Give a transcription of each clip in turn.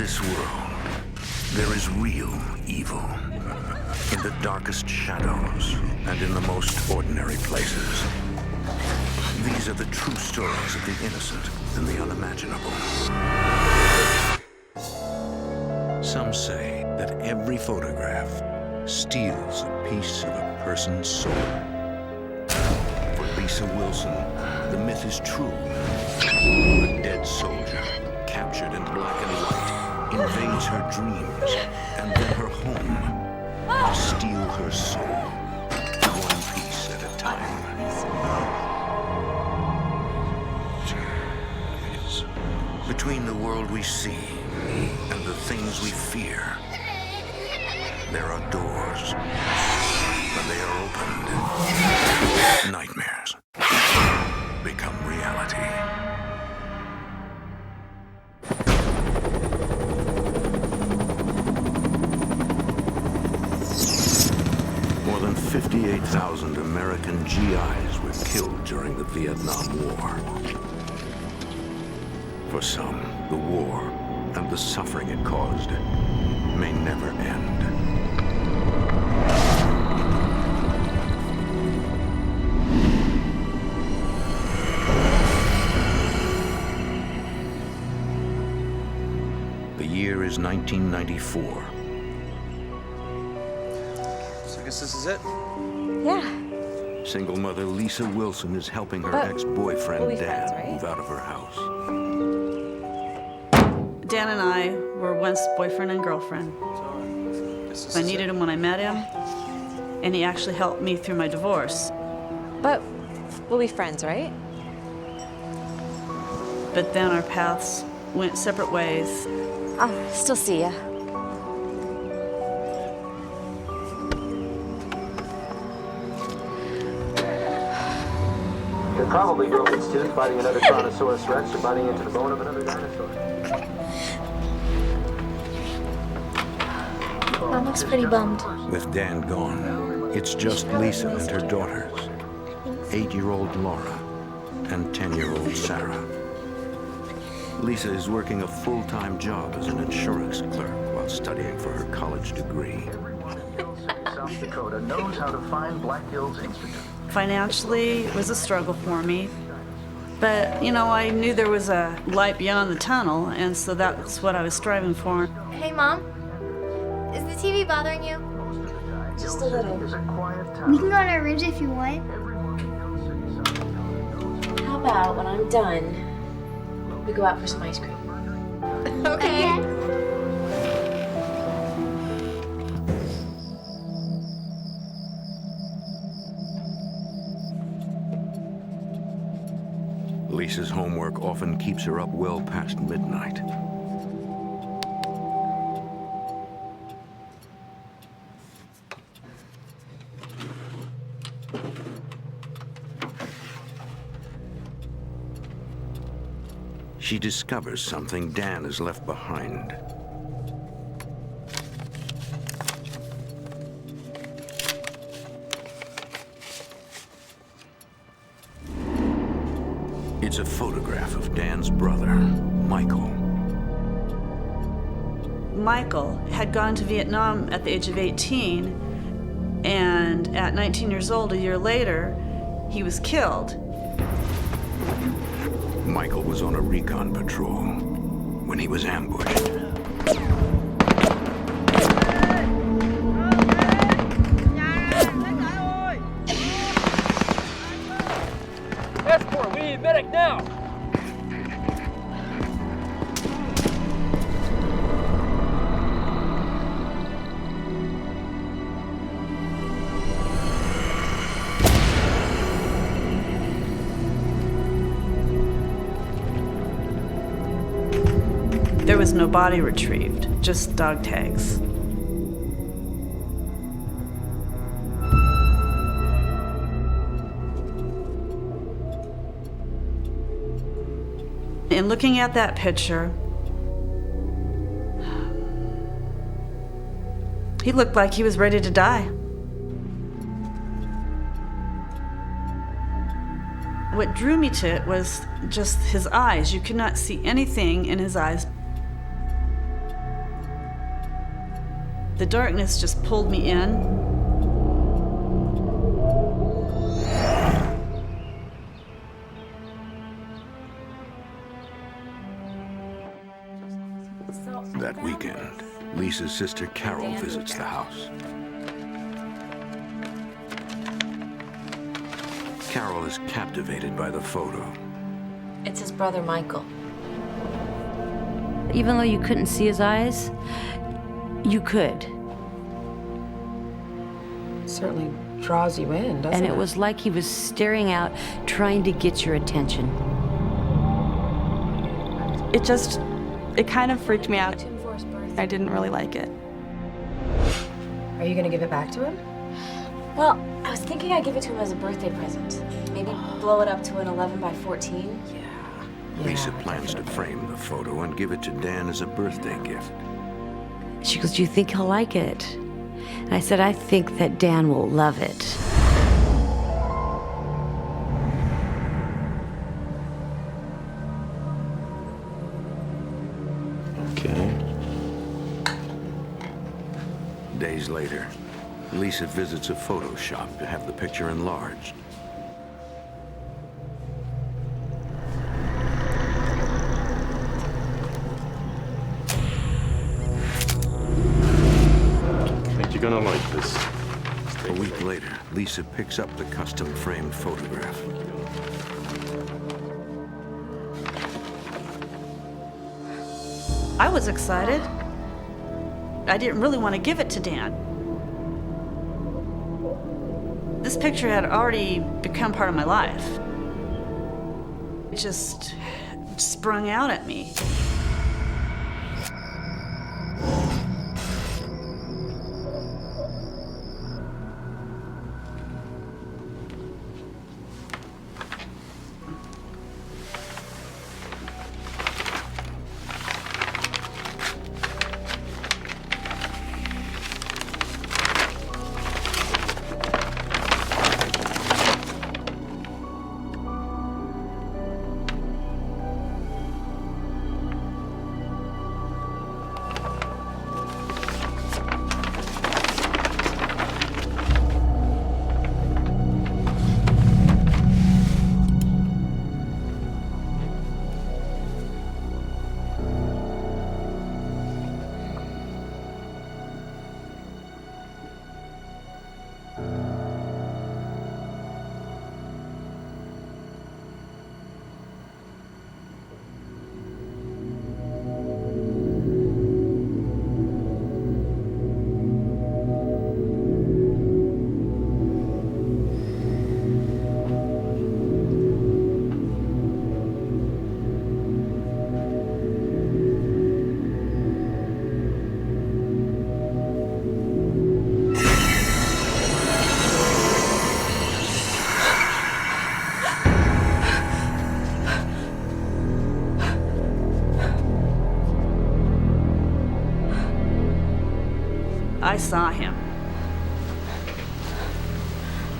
this world, there is real evil. In the darkest shadows and in the most ordinary places. These are the true stories of the innocent and the unimaginable. Some say that every photograph steals a piece of a person's soul. For Lisa Wilson, the myth is true. A dead soldier, captured in black and white, invades her dreams and then her home to steal her soul, one piece at a time. Between the world we see and the things we fear, there are doors. When they are opened, nightmares become reality. More than 58,000 American GIs were killed during the Vietnam War. For some, the war and the suffering it caused may never end. The year is 1994. So I guess this is it? Yeah. Single mother Lisa Wilson is helping her But ex-boyfriend we'll be Dan friends, right? move out of her house. Dan and I were once boyfriend and girlfriend. I needed him when I met him, and he actually helped me through my divorce. But we'll be friends, right? But then our paths went separate ways. I'll still see ya. You're probably broken student fighting another Tyrannosaurus Rex or biting into the bone of another dinosaur. Mom looks pretty bummed. With Dan gone, it's just Lisa and her daughters, 8-year-old Laura and 10-year-old Sarah. Lisa is working a full-time job as an insurance clerk while studying for her college degree. South Dakota knows how to find Black Hills Institute. Financially, it was a struggle for me. But, you know, I knew there was a light beyond the tunnel, and so that's what I was striving for. Hey, Mom. Is the TV bothering you? Just a little. We can go in our rooms if you want. How about when I'm done, we go out for some ice cream? Okay. Lisa's homework often keeps her up well past midnight. She discovers something Dan has left behind. It's a photograph of Dan's brother, Michael. Michael had gone to Vietnam at the age of 18, and at 19 years old, a year later, he was killed. Michael was on a recon patrol when he was ambushed. Escort, we need medic now! There was no body retrieved, just dog tags. In looking at that picture, he looked like he was ready to die. What drew me to it was just his eyes. You could not see anything in his eyes. The darkness just pulled me in. That weekend, Lisa's sister Carol visits the house. Carol is captivated by the photo. It's his brother, Michael. Even though you couldn't see his eyes, you could. Certainly draws you in, doesn't it? And it was like he was staring out, trying to get your attention. It kind of freaked me out. I didn't really like it. Are you gonna give it back to him? Well, I was thinking I'd give it to him as a birthday present. Maybe blow it up to an 11 by 14. Lisa plans to frame the photo and give it to Dan as a birthday gift. She goes, "Do you think he'll like it?" And I said, "I think that Dan will love it." Okay. Days later, Lisa visits a photo shop to have the picture enlarged. I think you're gonna like this. A week later, Lisa picks up the custom-framed photograph. I was excited. I didn't really want to give it to Dan. This picture had already become part of my life. It just sprung out at me. I saw him.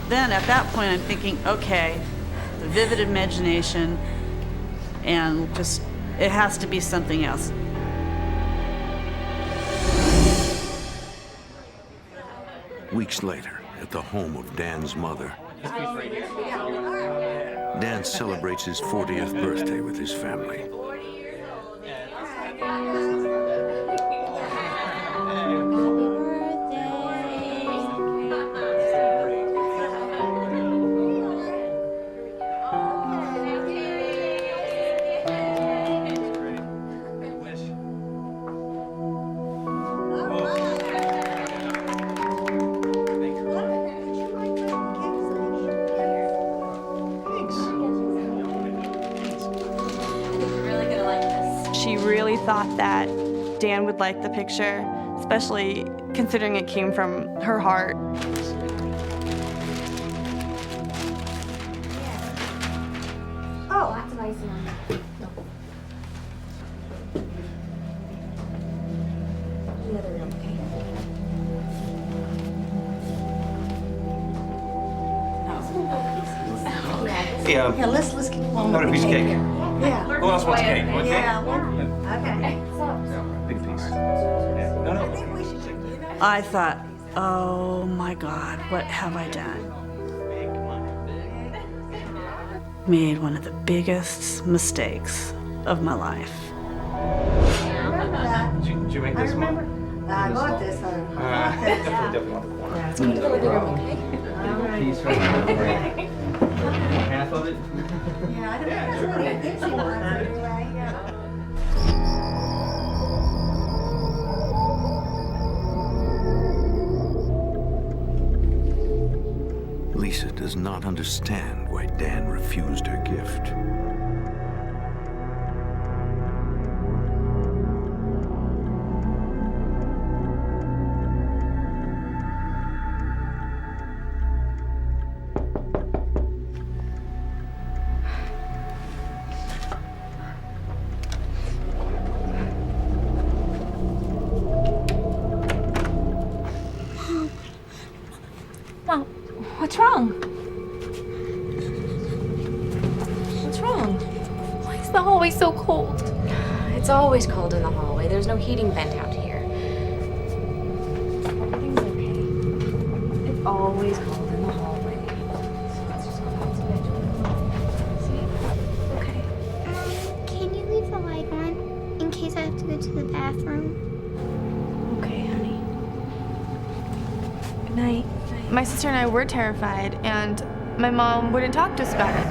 Then at that point I'm thinking, okay, the vivid imagination, and just, it has to be something else. Weeks later, at the home of Dan's mother, Dan celebrates his 40th birthday with his family. She really thought that Dan would like the picture, especially considering it came from her heart. Oh, lots of icing on that. The other room, Hey, Yeah, let's keep on. Not a piece of cake. Yeah. Who else wants cake? Want cake? Yeah. Okay. Big piece. Yeah. No, I no. think we should, I thought, oh my God, what have I done? Made one of the biggest mistakes of my life. Did you make this one? I bought this one. Definitely want the corner. Let's go to the living room, okay? Piece right there. Half of it? Yeah, I don't think that's what it gives you one anyway, yeah. Lisa does not understand why Dan refused her gift. Mom, what's wrong? What's wrong? Why is the hallway so cold? It's always cold in the hallway. There's no heating vent out here. Everything's okay. It's always cold in the hallway. So let's just go back to bed. See? Okay. Can you leave the light on in case I have to go to the bathroom? Okay, honey. Good night. My sister and I were terrified, and my mom wouldn't talk to us about it.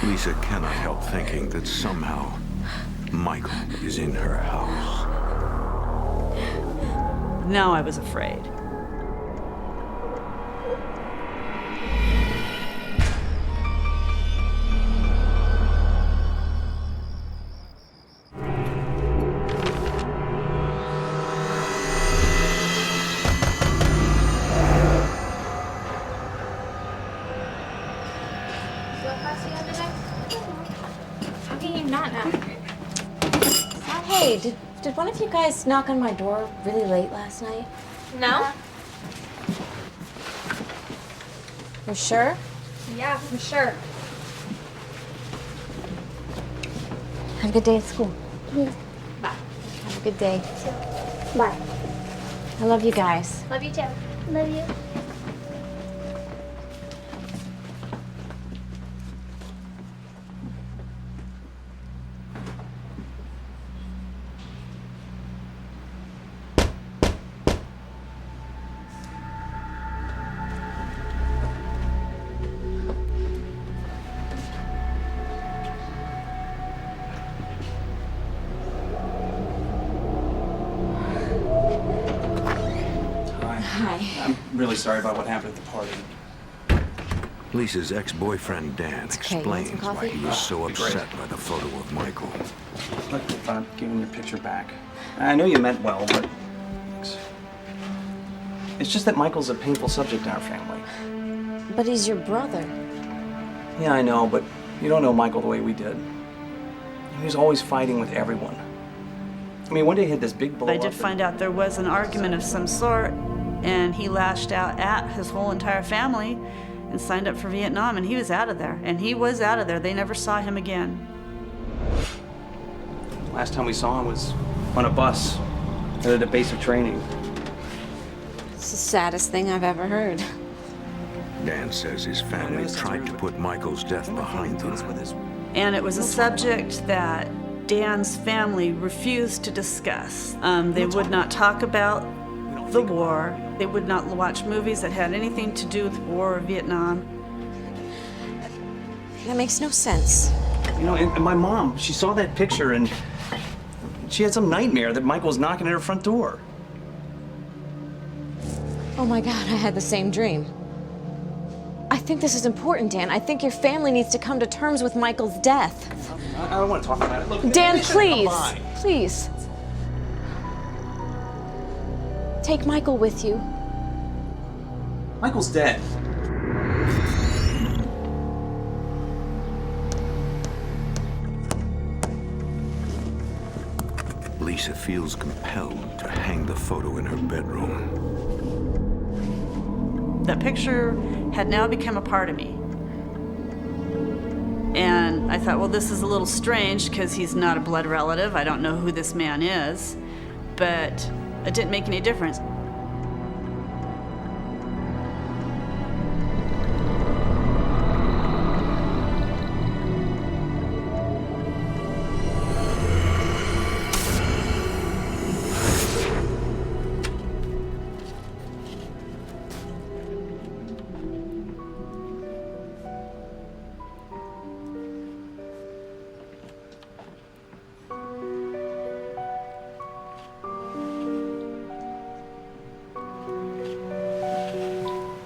Lisa cannot help thinking that somehow Michael is in her house. Now I was afraid. How can you not know? Hey, did one of you guys knock on my door really late last night? No? You sure? Yeah, for sure. Have a good day at school. Bye. Have a good day. Bye. I love you guys. Love you too. Love you. I'm really sorry about what happened at the party. Lisa's ex-boyfriend Dan okay. You want some explains why coffee? he was so Be great. upset by the photo of Michael. Look, I thought giving your picture back. I know you meant well, but it's just that Michael's a painful subject in our family. But he's your brother. Yeah, I know, but you don't know Michael the way we did. He was always fighting with everyone. I mean, one day he had this big blow I did up find out there was an argument of some sort, and he lashed out at his whole entire family and signed up for Vietnam, and he was out of there. And he was out of there. They never saw him again. Last time we saw him was on a bus at a base of training. It's the saddest thing I've ever heard. Dan says his family tried to put Michael's death behind them. And it was a subject that Dan's family refused to discuss. They would not talk about the war. They would not watch movies that had anything to do with the war or Vietnam. That makes no sense. You know, and my mom, she saw that picture and she had some nightmare that Michael was knocking at her front door. Oh my God, I had the same dream. I think this is important, Dan. I think your family needs to come to terms with Michael's death. I don't want to talk about it. Look, Dan, please, please. Take Michael with you. Michael's dead. Lisa feels compelled to hang the photo in her bedroom. That picture had now become a part of me. And I thought, well, this is a little strange because he's not a blood relative. I don't know who this man is, but it didn't make any difference.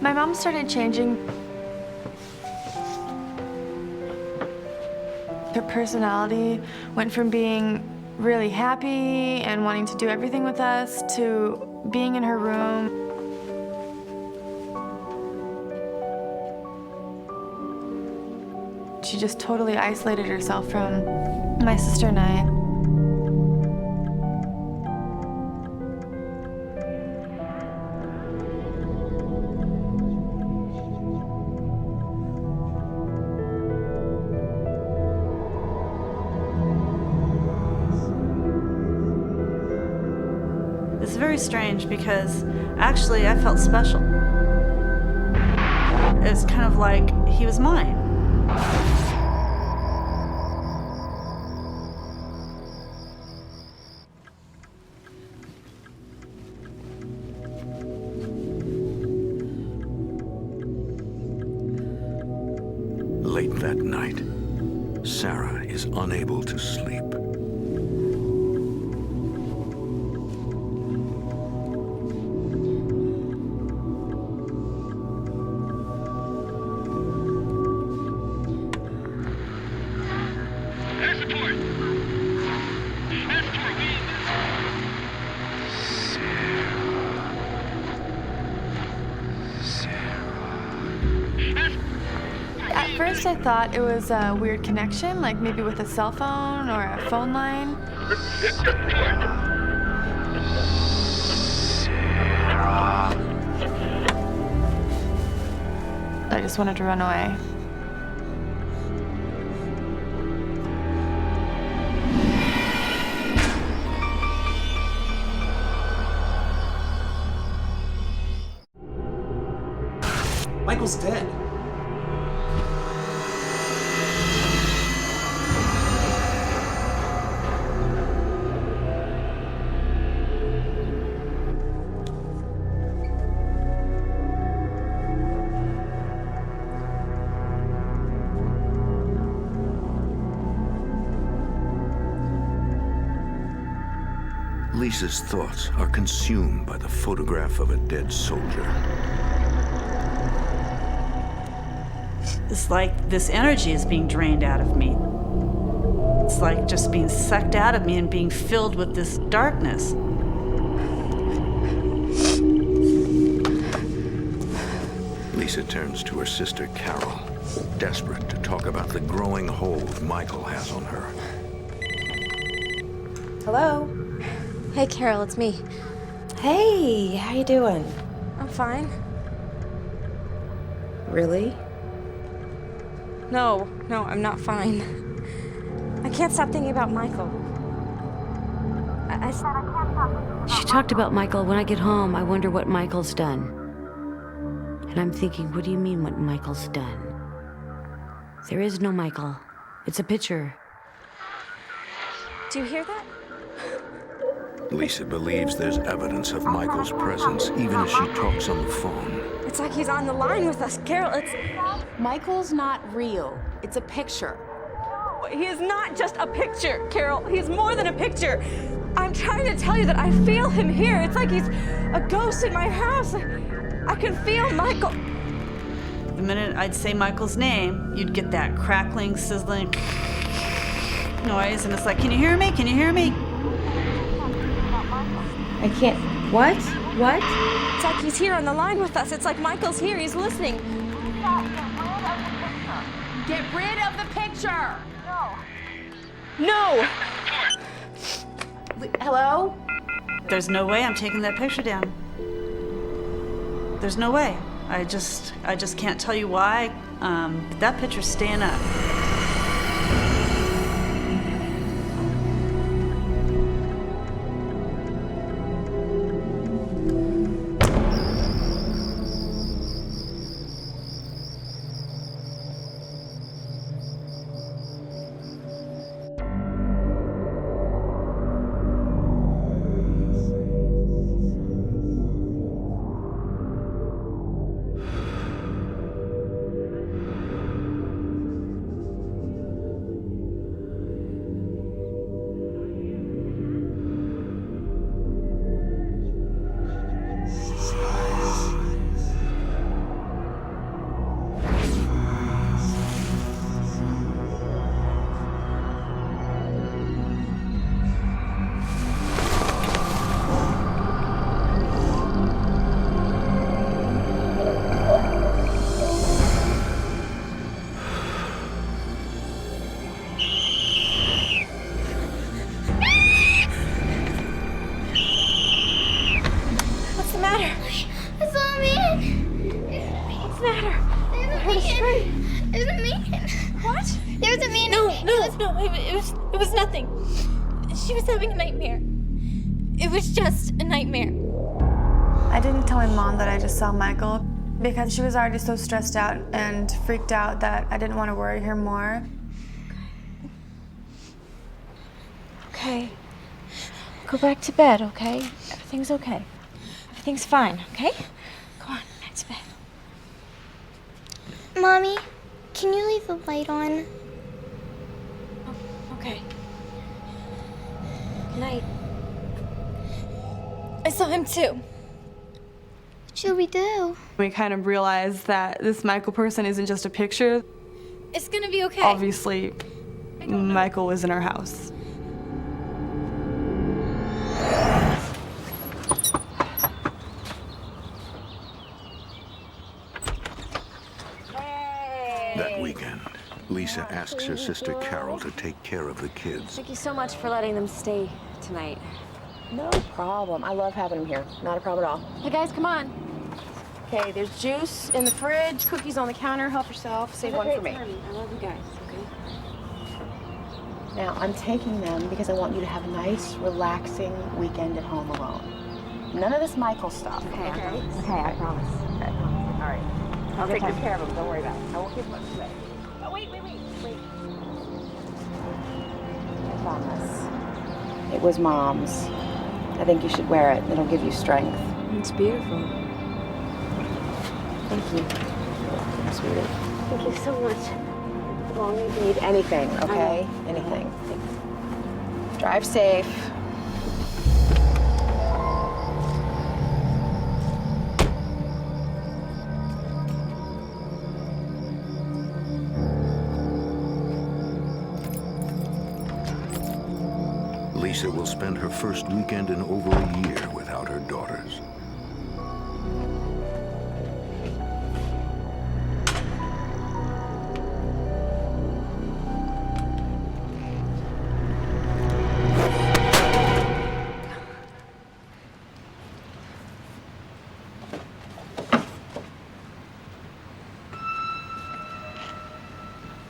My mom started changing. Her personality went from being really happy and wanting to do everything with us to being in her room. She just totally isolated herself from my sister and I. It's very strange because actually I felt special. It's kind of like he was mine. Late that night, Sarah is unable to sleep. At first I thought it was a weird connection, like maybe with a cell phone or a phone line. I just wanted to run away. Michael's dead. Lisa's thoughts are consumed by the photograph of a dead soldier. It's like this energy is being drained out of me. It's like just being sucked out of me and being filled with this darkness. Lisa turns to her sister Carol, desperate to talk about the growing hold Michael has on her. Hello? Hey, Carol, it's me. Hey, how you doing? I'm fine. Really? No, I'm not fine. I can't stop thinking about Michael. She talked about Michael. When I get home, I wonder what Michael's done. And I'm thinking, what do you mean what Michael's done? There is no Michael. It's a picture. Do you hear that? Lisa believes there's evidence of Michael's presence, even as she talks on the phone. It's like he's on the line with us, Carol. Michael's not real. It's a picture. He is not just a picture, Carol. He's more than a picture. I'm trying to tell you that I feel him here. It's like he's a ghost in my house. I can feel Michael. The minute I'd say Michael's name, you'd get that crackling, sizzling noise, and it's like, can you hear me? Can you hear me? I can't. What? What? It's like he's here on the line with us. It's like Michael's here. He's listening. Get rid of the picture! No! Hello? There's no way I'm taking that picture down. There's no way. I just can't tell you why. But that picture's staying up. It was nothing. She was having a nightmare. It was just a nightmare. I didn't tell my mom that I just saw Michael because she was already so stressed out and freaked out that I didn't want to worry her more. Okay. Go back to bed, okay? Everything's okay. Everything's fine, okay? Go on, back to bed. Mommy, can you leave the light on? Okay. Good night. I saw him too. What should we do? We kind of realized that this Michael person isn't just a picture. It's gonna be okay. Obviously, Michael was in our house. That weekend, Lisa asks her sister Carol to take care of the kids. Thank you so much for letting them stay tonight. No problem. I love having him here. Not a problem at all. Hey guys, come on. Okay, there's juice in the fridge, cookies on the counter. Help yourself. Save one for me. I love you guys, okay? Now, I'm taking them because I want you to have a nice, relaxing weekend at home alone. None of this Michael stuff. Okay, I promise. Okay. All right. I'll take good care of them. Don't worry about it. I won't give much today. Oh, wait. I promise. It was Mom's. I think you should wear it. It'll give you strength. It's beautiful. Thank you. Sweetie. Thank you so much. As long as you need anything, okay? Anything. Drive safe. Lisa will spend her first weekend in over a year without her daughters.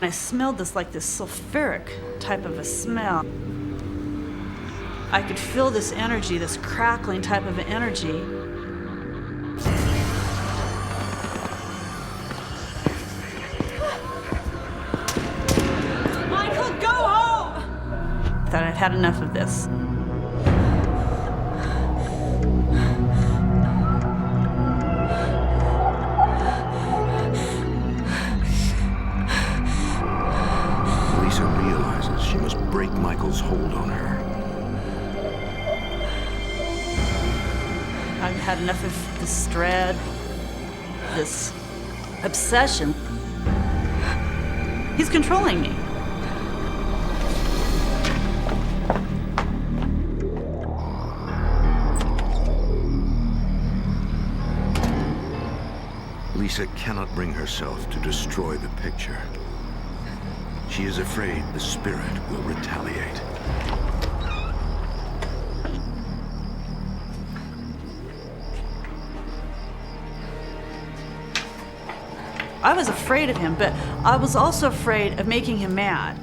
I smelled this sulfuric type of a smell. I could feel this energy, this crackling type of energy. Michael, go home! Thought I'd had enough of this. Lisa realizes she must break Michael's hold on her. I've had enough of this dread, this obsession. He's controlling me. Lisa cannot bring herself to destroy the picture. She is afraid the spirit will retaliate. I was afraid of him, but I was also afraid of making him mad.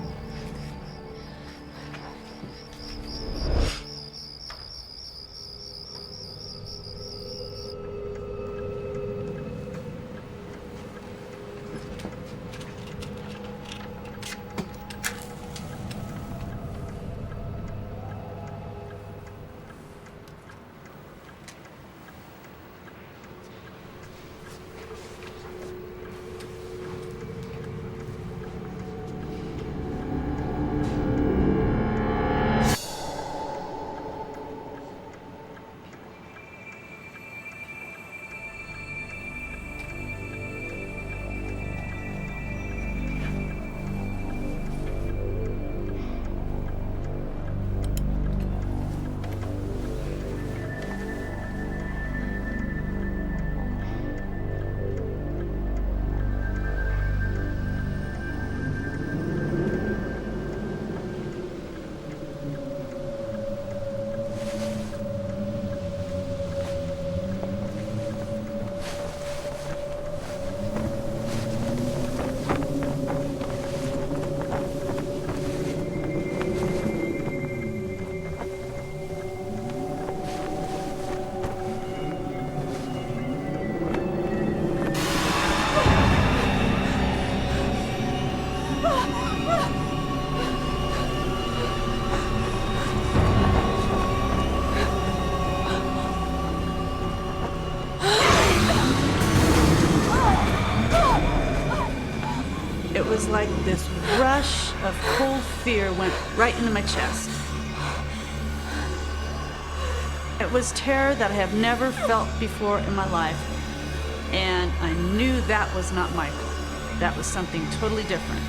It was like this rush of cold fear went right into my chest. It was terror that I have never felt before in my life, and I knew that was not Michael. That was something totally different.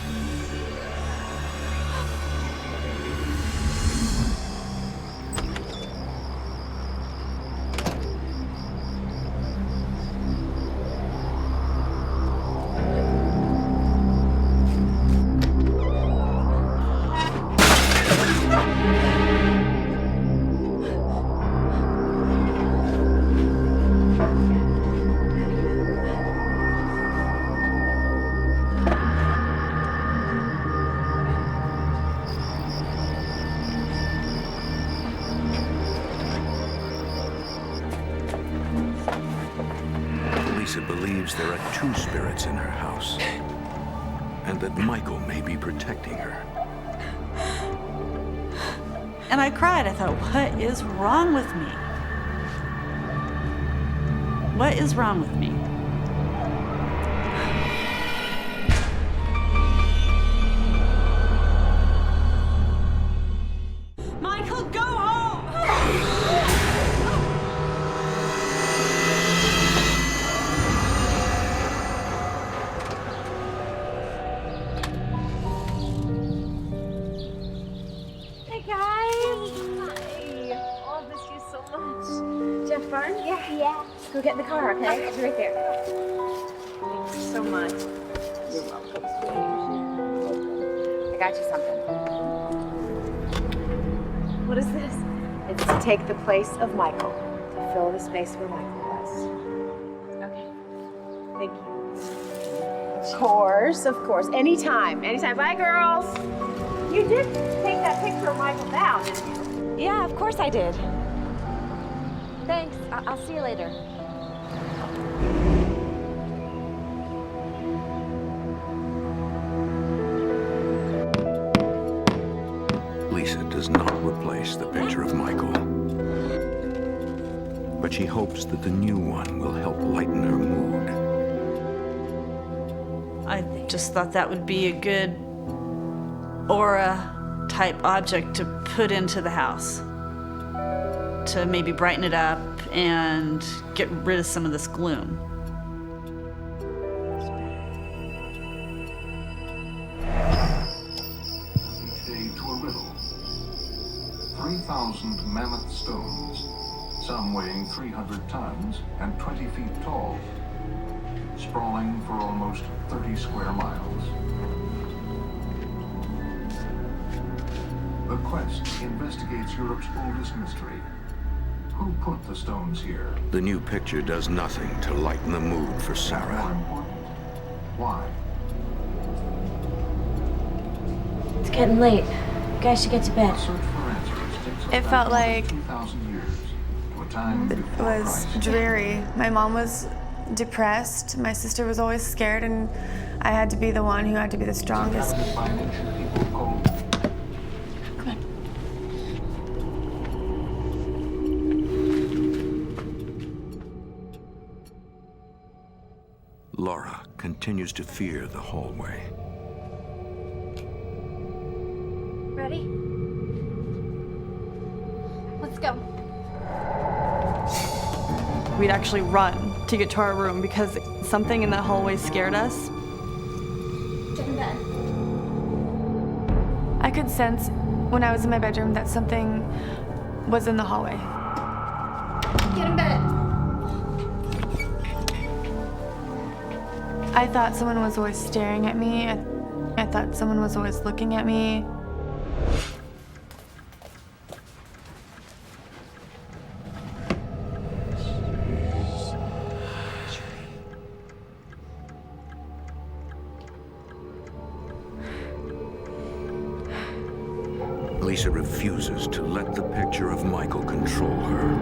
Lisa believes there are two spirits in her house, and that Michael may be protecting her. And I cried. I thought, what is wrong with me? What is wrong with me? Michael, go home! Hey guys! Hi! Oh, I've missed you so much. Jeff Barn? Yeah. Go get in the car, okay? I'll be right there. Thank you so much. You're welcome. I got you something. What is this? It's to take the place of Michael, to fill the space where Michael was. Okay. Thank you. Of course. Anytime. Bye, girls. You did take that picture of Michael down, didn't you? Yeah, of course I did. Thanks. I'll see you later. Lisa does not replace the picture of Michael, but she hopes that the new one will help lighten her mood. I just thought that would be a good aura type object to put into the house to maybe brighten it up and get rid of some of this gloom. Each day to a riddle. 3,000 mammoth stones, some weighing 300 tons and 20 feet tall, sprawling for almost 30 square miles. The quest investigates Europe's oldest mystery. Who put the stones here? The new picture does nothing to lighten the mood for More Sarah. important, why? It's getting late. You guys should get to bed. The search for answers takes us It back felt more than like 2,000 years to a time it before was Christ. dreary. My mom was depressed. My sister was always scared, and I had to be the one who had to be the strongest. Inhabited by an ancient people called Laura continues to fear the hallway. Ready? Let's go. We'd actually run to get to our room because something in that hallway scared us. Get in bed. I could sense when I was in my bedroom that something was in the hallway. Get in bed. I thought someone was always staring at me. I thought someone was always looking at me. Lisa refuses to let the picture of Michael control her.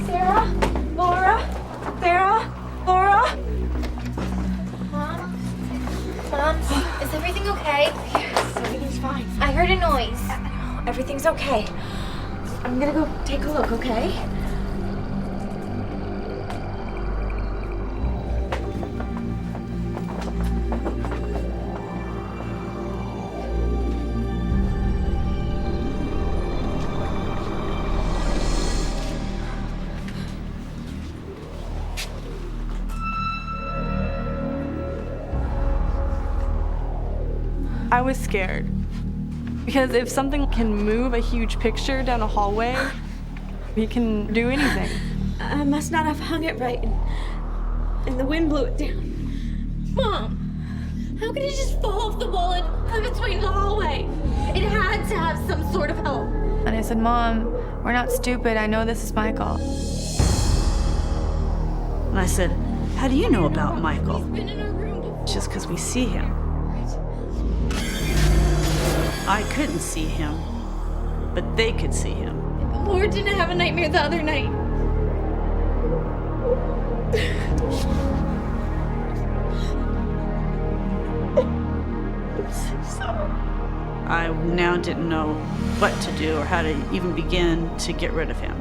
Sarah? Laura? Sarah? Laura? Mom? Mom? Is everything okay? Yes, everything's fine. I heard a noise. Everything's okay. I'm gonna go take a look, okay? I was scared. Because if something can move a huge picture down a hallway, he can do anything. I must not have hung it right, and the wind blew it down. Mom, how could it just fall off the wall and come between the hallway? It had to have some sort of help. And I said, Mom, we're not stupid. I know this is Michael. And I said, how do you know about Michael? He's been in our room before. Just because we see him. I couldn't see him, but they could see him. Laura didn't have a nightmare the other night. I now didn't know what to do or how to even begin to get rid of him.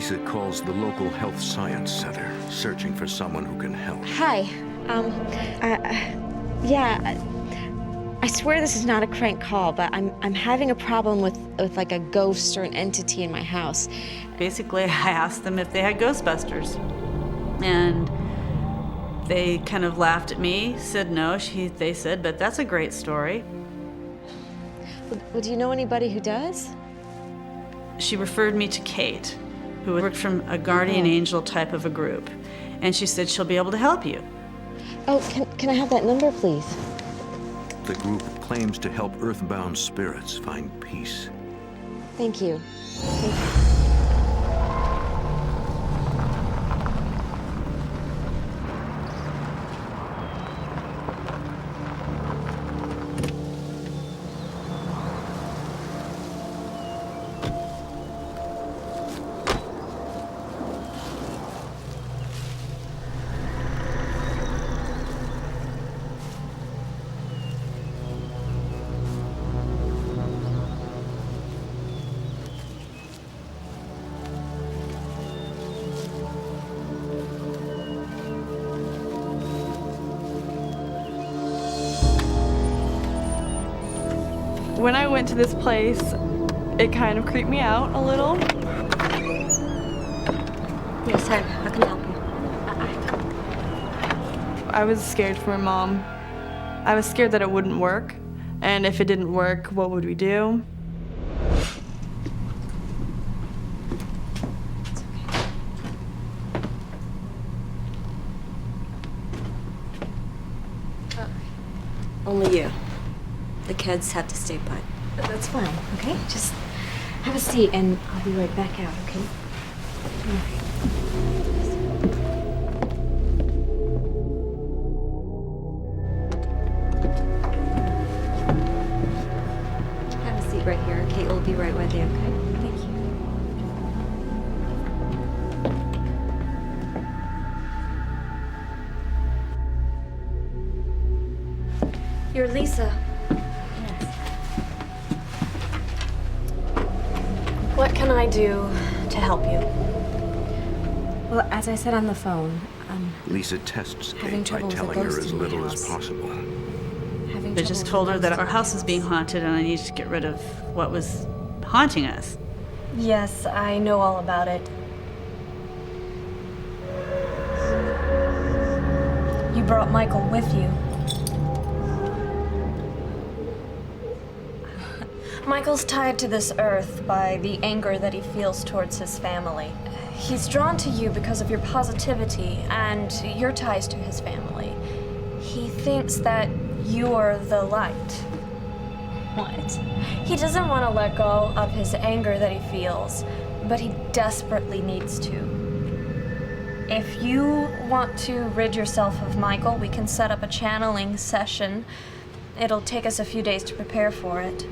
Lisa calls the local health science center, searching for someone who can help. Hi. Yeah. I swear this is not a crank call, but I'm having a problem with like a ghost or an entity in my house. Basically, I asked them if they had Ghostbusters. And they kind of laughed at me, said no. They said, but that's a great story. Well, do you know anybody who does? She referred me to Kate, who worked from a guardian angel type of a group. And she said she'll be able to help you. Oh, can I have that number, please? The group claims to help earthbound spirits find peace. Thank you. When I went to this place, it kind of creeped me out a little. Yes, hi. How can I help you? I was scared for my mom. I was scared that it wouldn't work. And if it didn't work, what would we do? Only you. The kids have to stay put. That's fine, okay? Just have a seat and I'll be right back out, okay? Have a seat right here. Kate will be right with you, okay? Thank you. You're Lisa. What can I do to help you? Well, as I said on the phone, Lisa tests having Kate by trouble with a telling her ghost as in my little as house. possible. I just told her that our house is being haunted and I needed to get rid of what was haunting us. Yes, I know all about it. You brought Michael with you. Michael's tied to this earth by the anger that he feels towards his family. He's drawn to you because of your positivity and your ties to his family. He thinks that you are the light. What? He doesn't want to let go of his anger that he feels, but he desperately needs to. If you want to rid yourself of Michael, we can set up a channeling session. It'll take us a few days to prepare for it.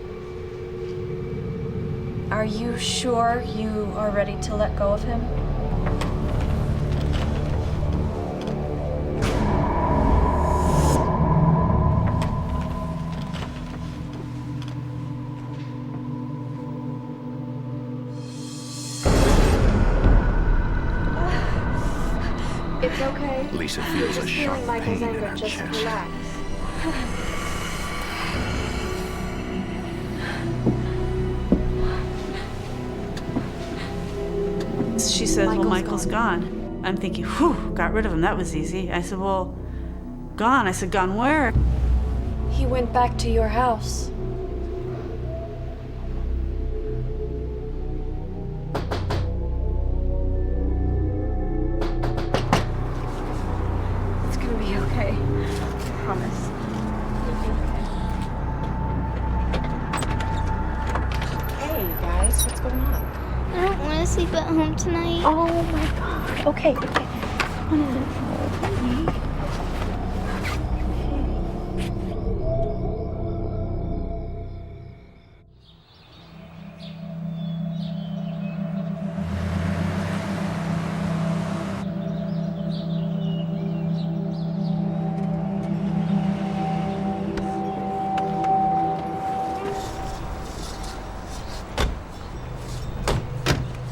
Are you sure you are ready to let go of him? It's okay. Lisa feels a sharp pain in her Just chest. relax. She says, well, Michael's gone. I'm thinking, whew, got rid of him. That was easy. I said, well, gone. I said, gone where? He went back to your house. It's gonna be okay. I promise. Hey, you guys, what's going on? I don't want to sleep at home tonight. Oh my god. Okay, okay. Come on in.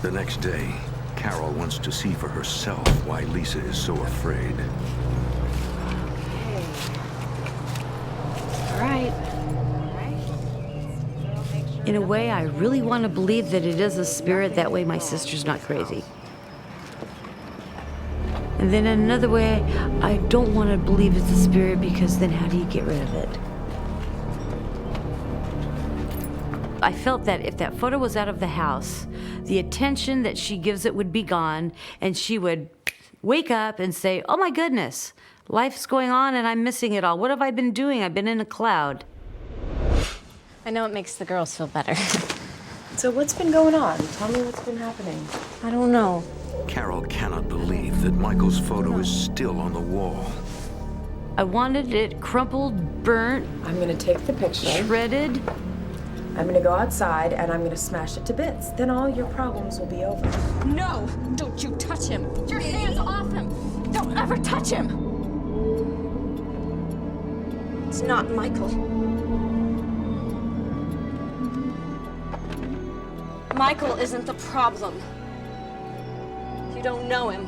The next day, Carol Carol wants to see for herself why Lisa is so afraid. All right. In a way, I really want to believe that it is a spirit. That way my sister's not crazy. And then in another way, I don't want to believe it's a spirit, because then how do you get rid of it? I felt that if that photo was out of the house, the attention that she gives it would be gone, and she would wake up and say, oh my goodness, life's going on and I'm missing it all. What have I been doing? I've been in a cloud. I know it makes the girls feel better. So what's been going on? Tell me what's been happening. I don't know. Carol cannot believe that Michael's photo is still on the wall. I wanted it crumpled, burnt. I'm gonna take the picture. Shredded. I'm gonna go outside and I'm gonna smash it to bits. Then all your problems will be over. No! Don't you touch him! Get your hands off him! Don't ever touch him! It's not Michael. Michael isn't the problem. You don't know him.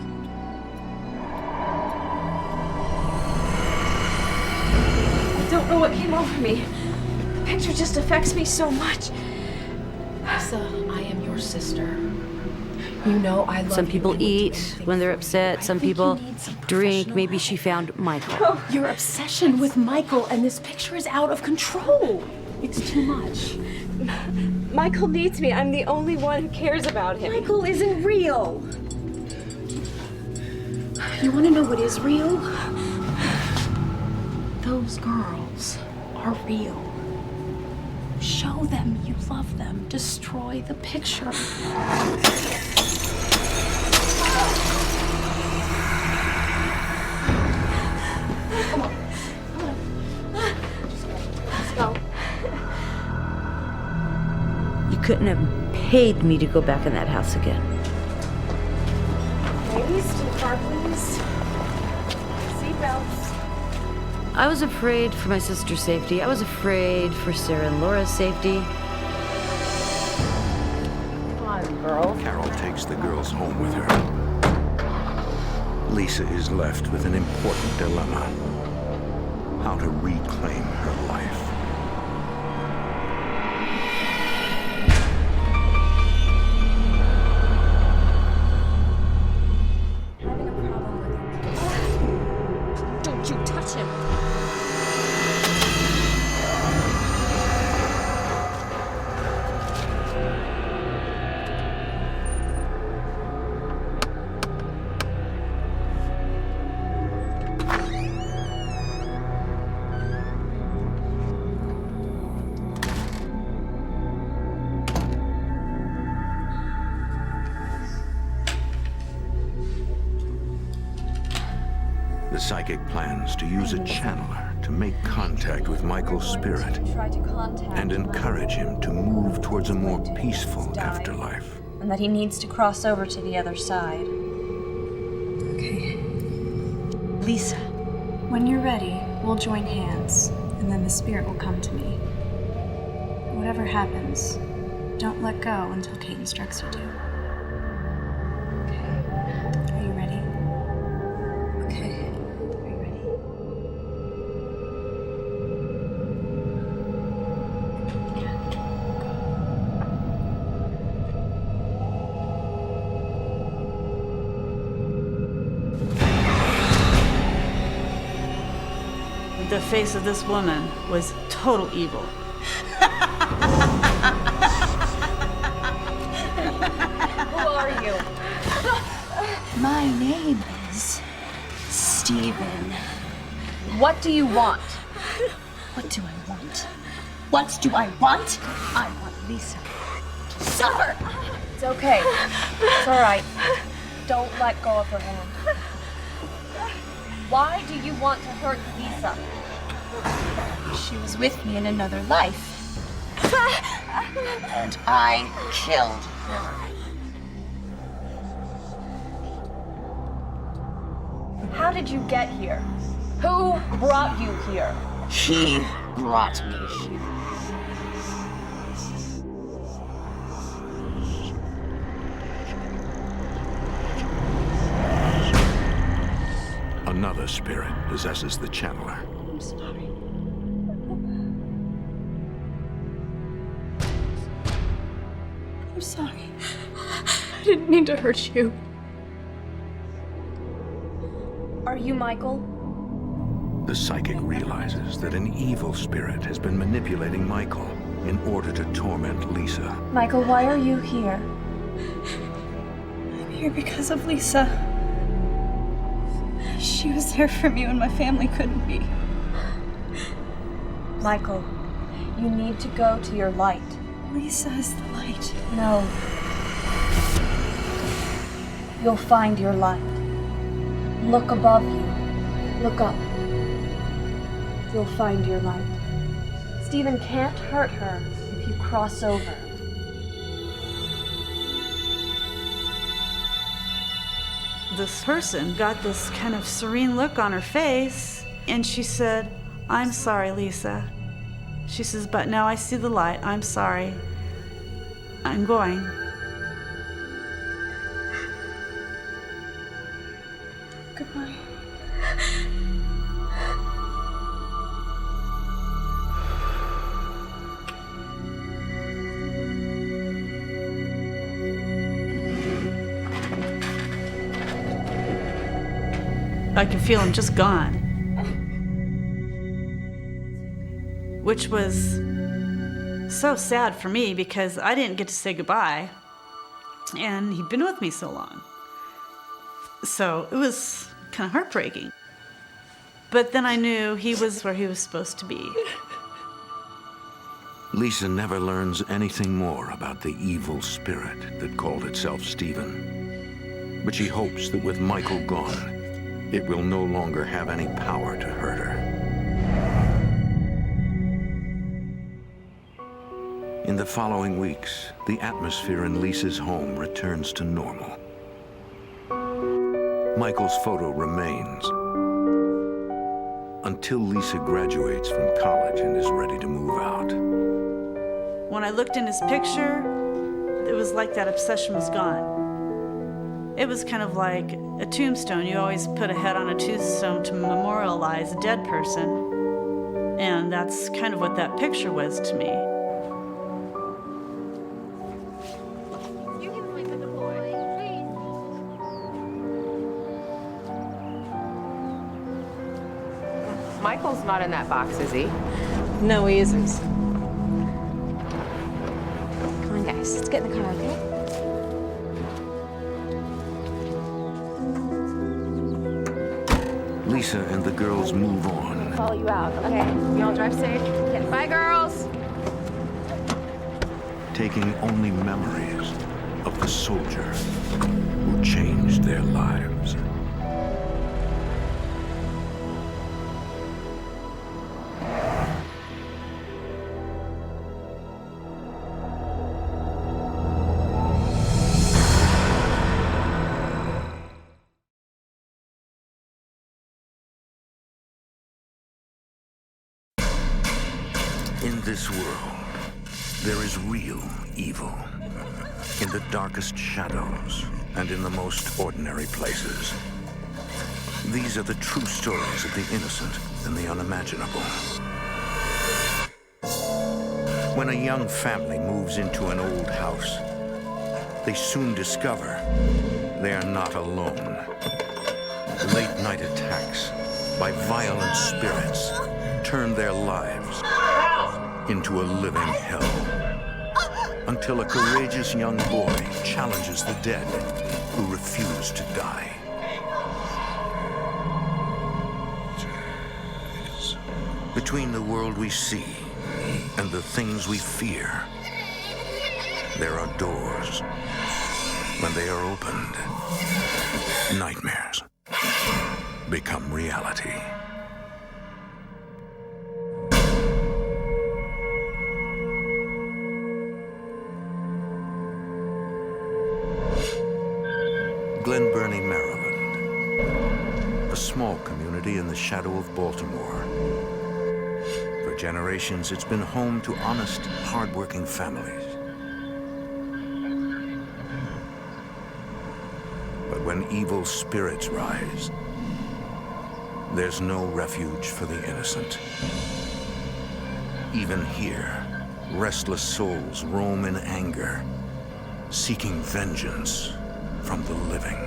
I don't know what came over me. The picture just affects me so much. Lisa, I am your sister. You know I love Some you people and would do eat anything when they're for you. upset. Some people drink. Maybe she found Michael. Your obsession with Michael and this picture is out of control. It's too much. Michael needs me. I'm the only one who cares about him. Michael isn't real. You want to know what is real? Those girls are real. Show them you love them. Destroy the picture. Come on. Let's go. You couldn't have paid me to go back in that house again. Ladies, to the car, please. Seatbelts. I was afraid for my sister's safety. I was afraid for Sarah and Laura's safety. Come on, girl. Carol takes the girls home with her. Lisa is left with an important dilemma: how to reclaim her life. Don't you touch him. The psychic plans to use a channeler to make contact with Michael's spirit and encourage him to move towards a more peaceful afterlife. And that he needs to cross over to the other side. Okay. Lisa, when you're ready, we'll join hands, and then the spirit will come to me. Whatever happens, don't let go until Kate instructs you to. Are you ready? Okay. Are you ready? The face of this woman was total evil. Who are you? My name is Steven. What do you want? What do I want? What do I want? I want Lisa to suffer. It's okay. It's all right. Don't let go of her hand. Why do you want to hurt Lisa? She was with me in another life. And I killed her. How did you get here? Who brought you here? He brought me here. another spirit possesses the channeler. I'm sorry. I'm sorry. I didn't mean to hurt you. Are you Michael? The psychic realizes that an evil spirit has been manipulating Michael in order to torment Lisa. Michael, why are you here? I'm here because of Lisa. She was there for me when my family couldn't be. Michael, you need to go to your light. Lisa is the light. No. You'll find your light. Look above you. Look up. You'll find your light. Stephen can't hurt her if you cross over. This person got this kind of serene look on her face, and she said, "I'm sorry, Lisa." She says, "But now I see the light. I'm sorry. I'm going." Goodbye. I could feel him just gone. Which was so sad for me because I didn't get to say goodbye. And he'd been with me so long. So it was kind of heartbreaking. But then I knew he was where he was supposed to be. Lisa never learns anything more about the evil spirit that called itself Stephen. But she hopes that with Michael gone, it will no longer have any power to hurt her. In the following weeks, the atmosphere in Lisa's home returns to normal. Michael's photo remains until Lisa graduates from college and is ready to move out. When I looked in his picture, it was like that obsession was gone. It was kind of like a tombstone. You always put a head on a tombstone to memorialize a dead person. And that's kind of what that picture was to me. Michael's not in that box, is he? No, he isn't. Come on, guys. Let's get in the car, okay? Lisa and the girls move on, Follow you out, okay? You all drive safe. Yeah. Bye, girls. taking only memories of the soldier who changed their lives. In this world, there is real evil. In the darkest shadows and in the most ordinary places. These are the true stories of the innocent and the unimaginable. When a young family moves into an old house, they soon discover they are not alone. Late-night attacks by violent spirits turn their lives into a living hell, until a courageous young boy challenges the dead who refuse to die. Between the world we see and the things we fear, there are doors. When they are opened, nightmares become reality. Glen Burnie, Maryland, a small community in the shadow of Baltimore. For generations, it's been home to honest, hard-working families. But when evil spirits rise, there's no refuge for the innocent. Even here, restless souls roam in anger, seeking vengeance from the living.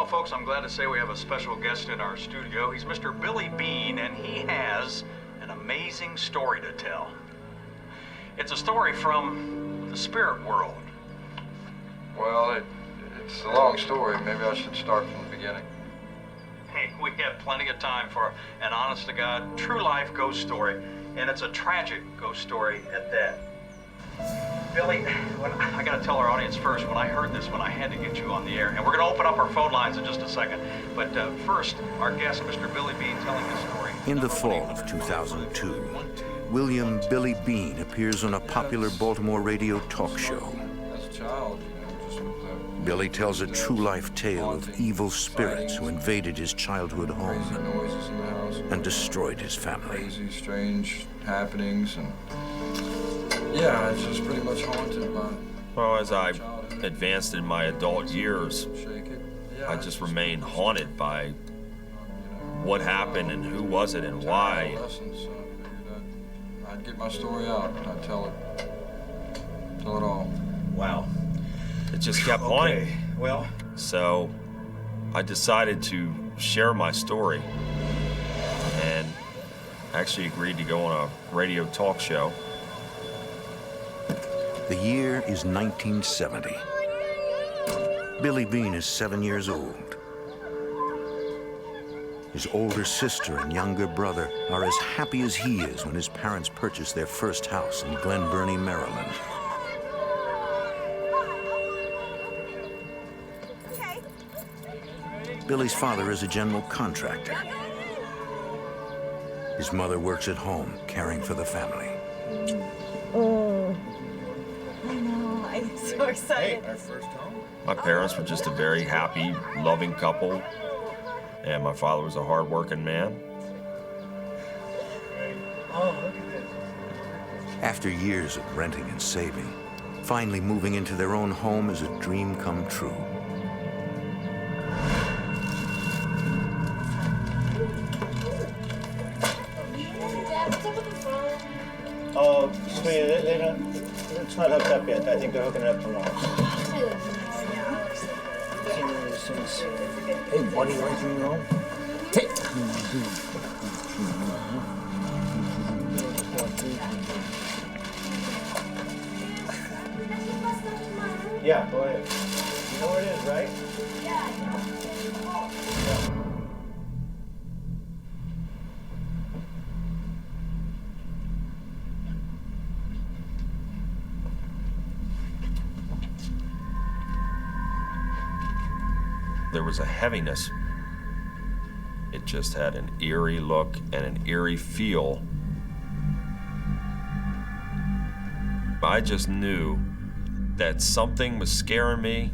Folks, I'm glad to say we have a special guest in our studio. He's Mr. Billy Bean, and he has an amazing story to tell. It's a story from the spirit world. Well, it's a long story. Maybe I should start from the beginning. Hey, we have plenty of time for an honest-to-God, true-life ghost story, and it's a tragic ghost story at that. Billy, I gotta tell our audience first, when I heard this one, I had to get you on the air. And we're gonna open up our phone lines in just a second. But first, our guest, Mr. Billy Bean, telling his story. In the fall of 2002, William Billy Bean appears on a popular Baltimore radio talk show. As a child, just with the Billy tells a true-life tale of evil spirits who invaded his childhood home noises in the house, and destroyed his family. crazy, strange happenings, and yeah, it's just pretty much haunted by. Well, as I advanced in my adult years, I just remained haunted by what happened and who was it and why. So I figured I'd get my story out. I'd tell it all. Wow. It just kept haunting. Well, so I decided to share my story and actually agreed to go on a radio talk show. The year is 1970. Billy Bean is 7 years old. His older sister and younger brother are as happy as he is when his parents purchased their first house in Glen Burnie, Maryland. Billy's father is a general contractor. His mother works at home, caring for the family. I know, I'm so excited. our first home. My parents were just a very happy, loving couple, and my father was a hard-working man. Oh, look at this. After years of renting and saving, finally moving into their own home is a dream come true. Oh, sweetie, it's not hooked up yet. I think they're hooking it up tomorrow. Hey, buddy, you like your home? Yeah, go ahead. You know where it is, right? Yeah. There was a heaviness. It just had an eerie look and an eerie feel. I just knew that something was scaring me.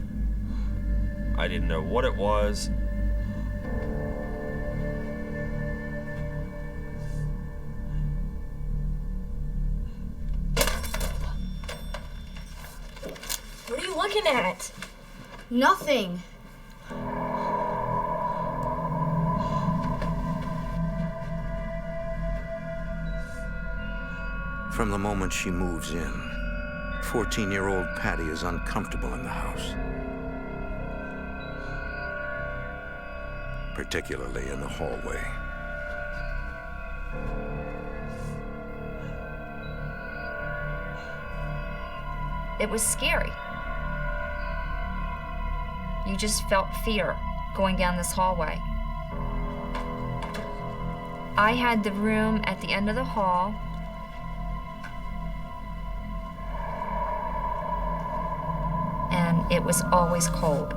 I didn't know what it was. What are you looking at? Nothing. From the moment she moves in, 14-year-old Patty is uncomfortable in the house, particularly in the hallway. It was scary. You just felt fear going down this hallway. I had the room at the end of the hall. And it was always cold.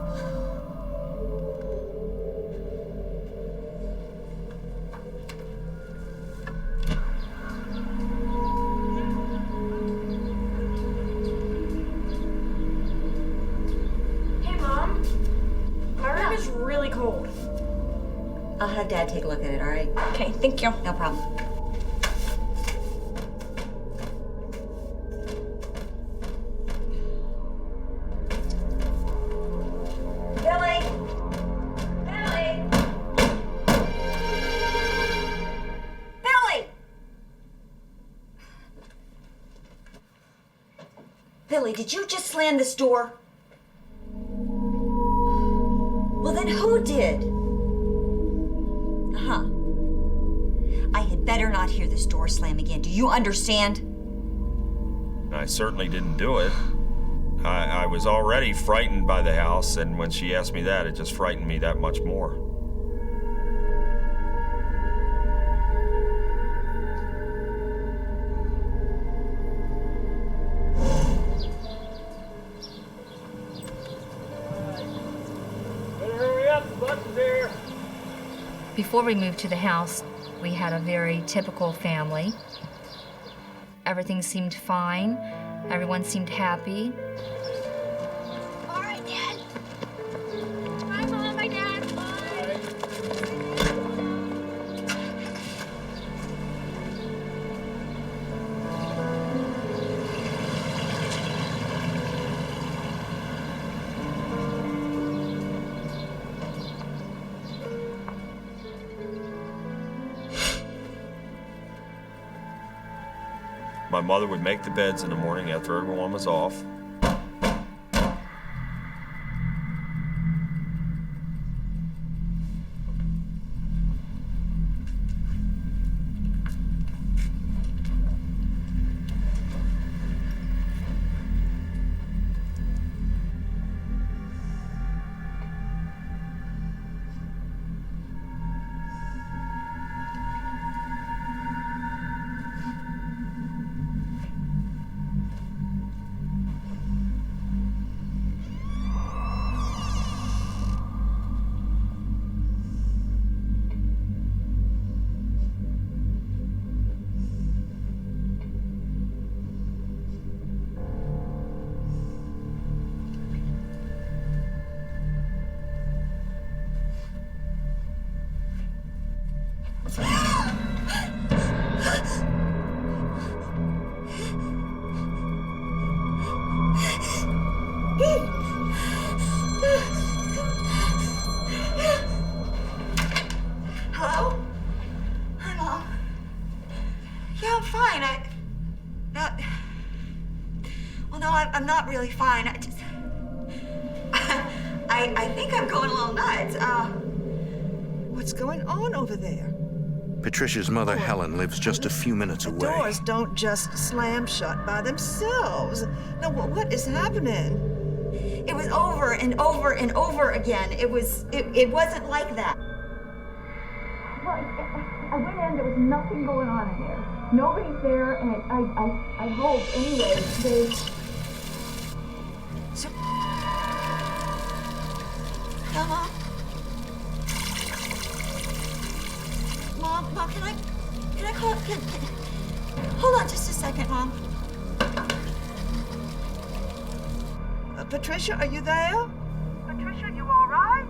I'll have Dad take a look at it, all right? Okay, thank you. No problem. Billy! Billy! Billy! Billy, did you just slam this door? Well, then who did? Uh-huh. I had better not hear this door slam again. Do you understand? I certainly didn't do it. I was already frightened by the house, and when she asked me that, it just frightened me that much more. Hurry up, the bus is here. Before we moved to the house, we had a very typical family. Everything seemed fine. Everyone seemed happy. All right, Dad. Bye, Mom. Bye, Dad. Bye. My mother would make the beds in the morning after everyone was off. Hello? Hi, Mom. Yeah, I'm fine. Well, no, I'm not really fine. I think I'm going a little nuts. What's going on over there? Patricia's mother, Helen, lives just a few minutes away. Doors don't just slam shut by themselves. Now, what is happening? It was over and over and over again. It wasn't like that. Well, I went in, there was nothing going on in there. Nobody's there, and I hope, anyway, they... So... Yeah, Mom? Mom, can I call... Hold on just a second, Mom. Patricia, are you there? Patricia, you all right?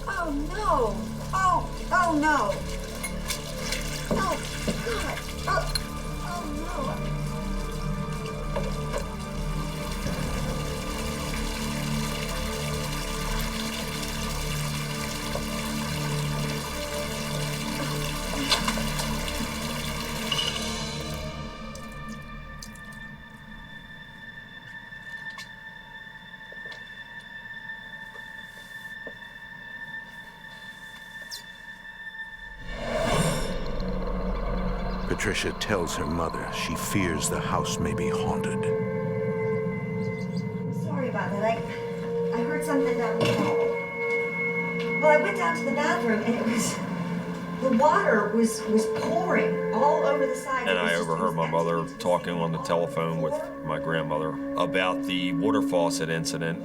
Oh, no. Oh, no. Oh, God. Oh, no. Patricia tells her mother she fears the house may be haunted. Sorry about that. I heard something down the hall. Well, I went down to the bathroom and the water was pouring all over the side. And I overheard my mother talking on the telephone with my grandmother about the water faucet incident.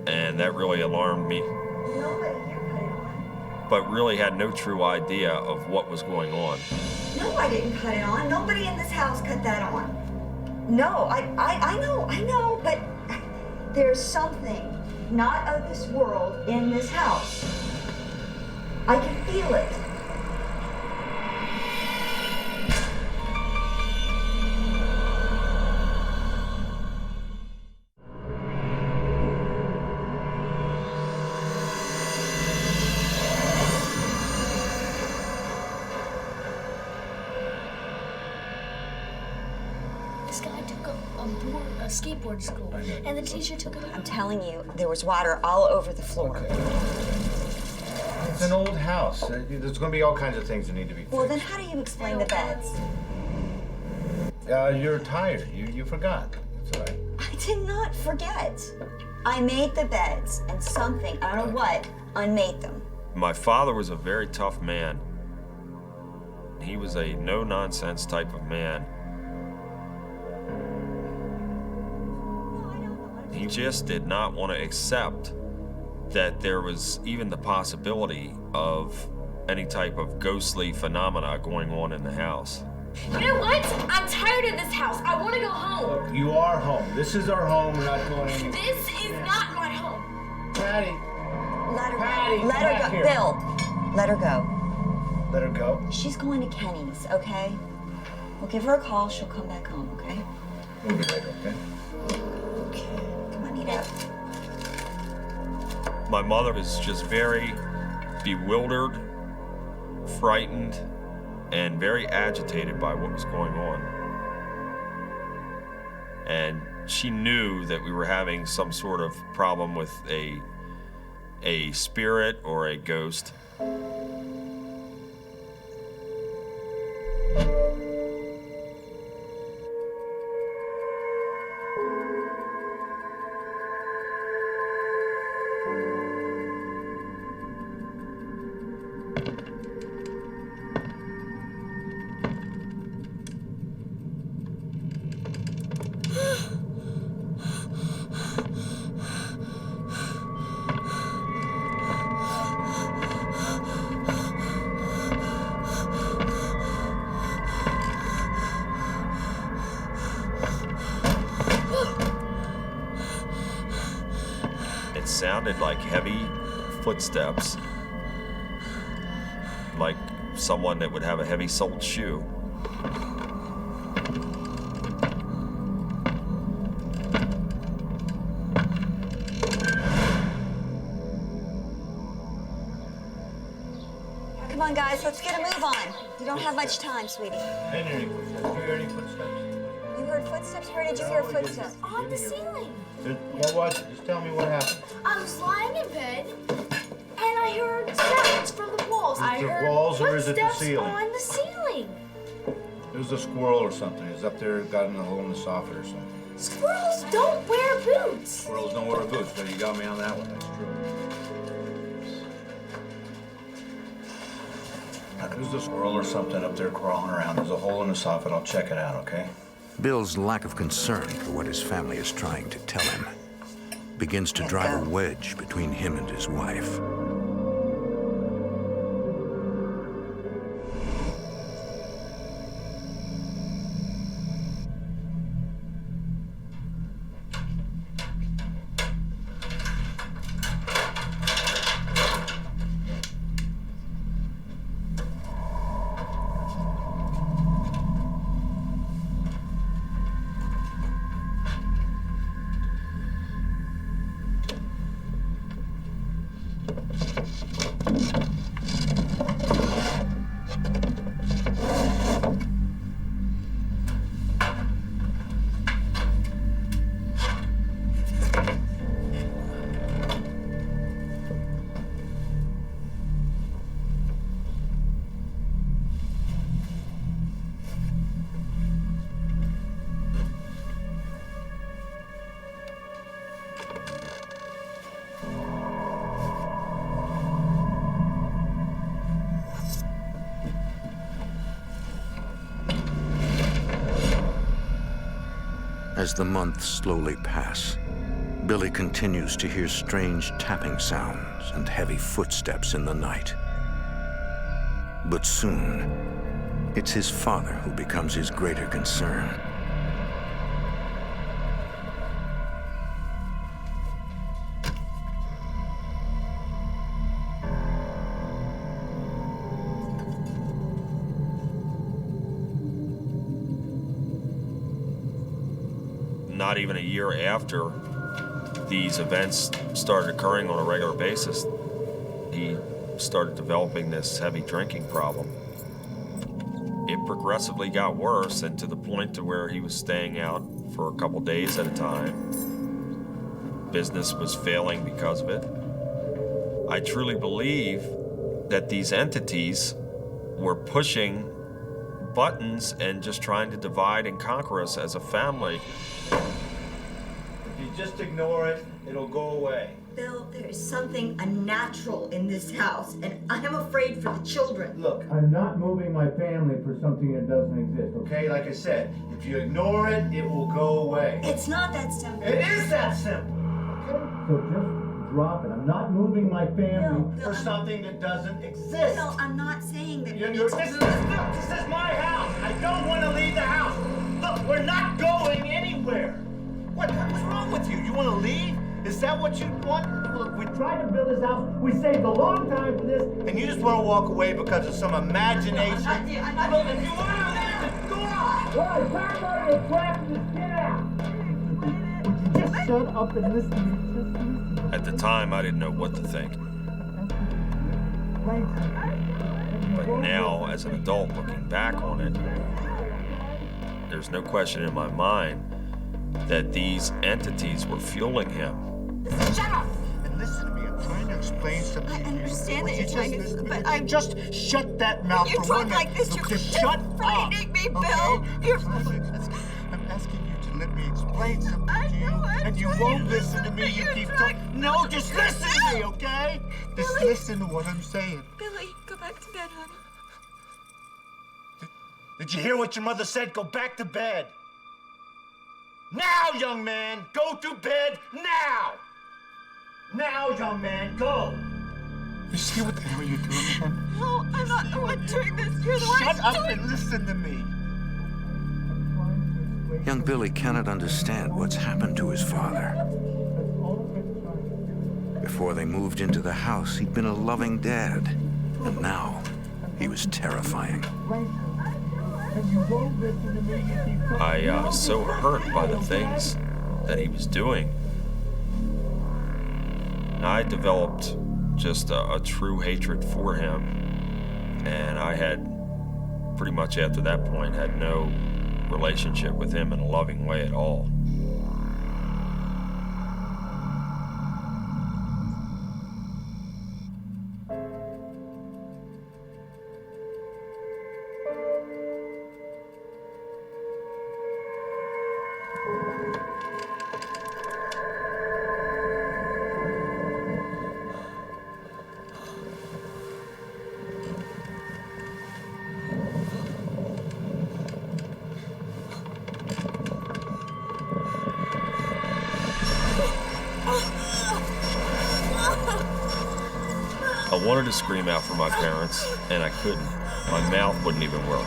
And that really alarmed me. But really had no true idea of what was going on. No, I didn't cut it on. Nobody in this house cut that on. No, I know, but There's something not of this world in this house. I can feel it. This guy took a skateboard school, and the teacher took him out. I'm telling you, there was water all over the floor. It's an old house. There's going to be all kinds of things that need to be fixed. Well, then how do you explain the beds? You're tired. You forgot. That's all right. I did not forget. I made the beds, and something, I don't know what, unmade them. My father was a very tough man. He was a no-nonsense type of man. He just did not want to accept that there was even the possibility of any type of ghostly phenomena going on in the house. You know what? I'm tired of this house. I want to go home. Look, you are home. This is our home. We're not going anywhere. This is not my home. Patty. Let her Patty, go. Let her go. here. Bill, let her go. Let her go? She's going to Kenny's, okay? We'll give her a call. She'll come back home, okay? We'll be later, okay? Come on, eat up. My mother was just very bewildered, frightened, and very agitated by what was going on. And she knew that we were having some sort of problem with a spirit or a ghost. It sounded like heavy footsteps, like someone that would have a heavy-soled shoe. Come on, guys, let's get a move on. You don't have much time, sweetie. I didn't hear any footsteps. Did you hear any footsteps? You heard footsteps? Where did you hear footsteps? On the ceiling. What was it? Just tell me what happened. I was lying in bed, and I heard sounds from the walls. I Is it heard walls or is it the footsteps ceiling? on the ceiling. It was a squirrel or something. It's up there, got in the hole in the soffit or something. Squirrels don't wear boots. Squirrels don't wear boots, but you got me on that one. That's true. There's a squirrel or something up there crawling around. There's a hole in the soffit. I'll check it out, okay? Bill's lack of concern for what his family is trying to tell him begins to drive a wedge between him and his wife. As the months slowly pass, Billy continues to hear strange tapping sounds and heavy footsteps in the night. But soon, it's his father who becomes his greater concern. not even a year after these events started occurring on a regular basis, he started developing this heavy drinking problem. It progressively got worse, and to the point to where he was staying out for a couple days at a time. Business was failing because of it. I truly believe that these entities were pushing buttons and just trying to divide and conquer us as a family. If you just ignore it, it'll go away. Bill, there is something unnatural in this house, and I am afraid for the children. Look, I'm not moving my family for something that doesn't exist, okay? Like I said, if you ignore it, it will go away. It's not that simple. It is that simple, okay? So just drop it. I'm not moving my family for something that doesn't exist. Bill, I'm not saying that This is my house. I don't want to leave the house. Look, we're not going anywhere. What's wrong with you? You want to leave? Is that what you want? Look, we tried to build this house. We saved a long time for this, and you just want to walk away because of some imagination. Look, if you want to leave, then go on. All right, pack up your crap and just get out. Would you just shut up and listen to me? Just listen. At the time, I didn't know what to think. But now, as an adult looking back on it, there's no question in my mind that these entities were fueling him. Shut up and listen to me. I'm trying to explain something. I understand that you're trying to, but I'm just shut that mouth. You talk like this. You're just shut frightening me, Bill. Okay? I'm asking you to let me explain something to you, and you won't listen to me. You keep talking. No, just listen to me, okay? Just listen to what I'm saying. Billy, go back to bed, honey. Did you hear what your mother said? Go back to bed. Now, young man, go to bed now! Now, young man, go! You see what the hell you're doing, man? No, I'm not the one doing this. You're the one Shut up doing and listen to me. Young Billy cannot understand what's happened to his father. Before they moved into the house, he'd been a loving dad. And now, he was terrifying. I was so hurt by the things that he was doing. I developed just a true hatred for him. And I had, pretty much after that point, had no relationship with him in a loving way at all. I wanted to scream out for my parents, and I couldn't. My mouth wouldn't even work.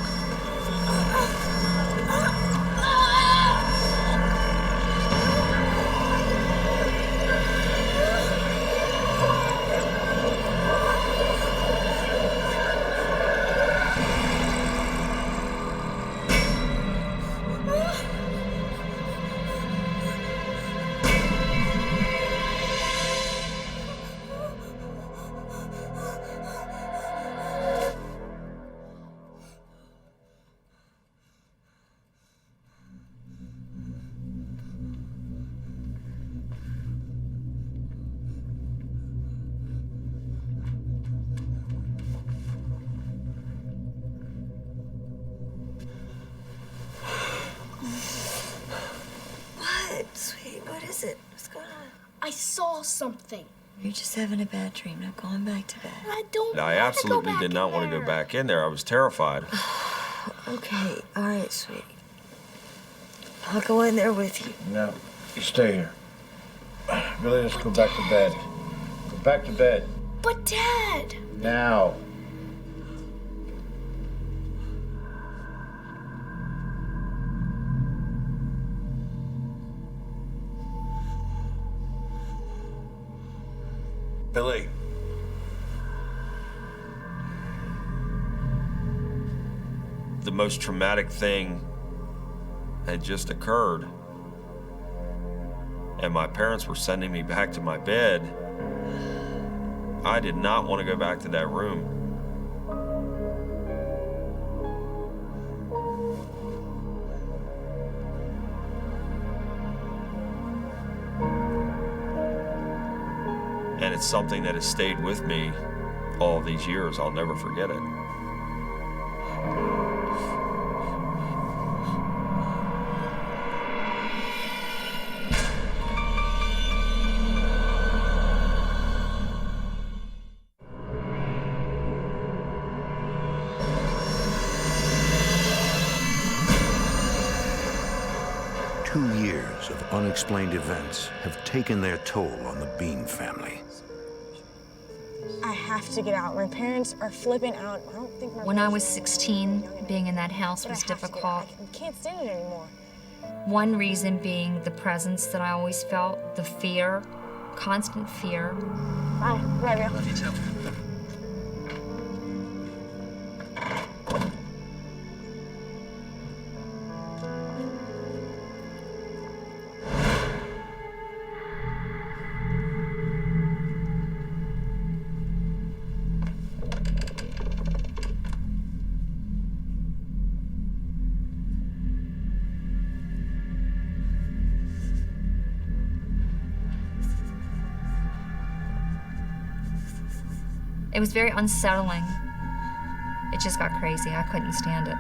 What is it? What's going on? I saw something. You're just having a bad dream. Now go on back to bed. I don't I absolutely did not want to go back in there. I was terrified. Okay, all right, sweetie. I'll go in there with you. No, you stay here. Billy, let's go back to bed. Go back to bed. But Dad! Now. Billy. The most traumatic thing had just occurred. and my parents were sending me back to my bed, I did not want to go back to that room. And it's something that has stayed with me all these years. I'll never forget it. Of unexplained events have taken their toll on the Bean family. I have to get out. My parents are flipping out. I don't think my When I was 16, being in that house was difficult. I can't stand it anymore. One reason being the presence that I always felt, the fear, constant fear. Bye. Love you. Love you too. It was very unsettling. It just got crazy. I couldn't stand it.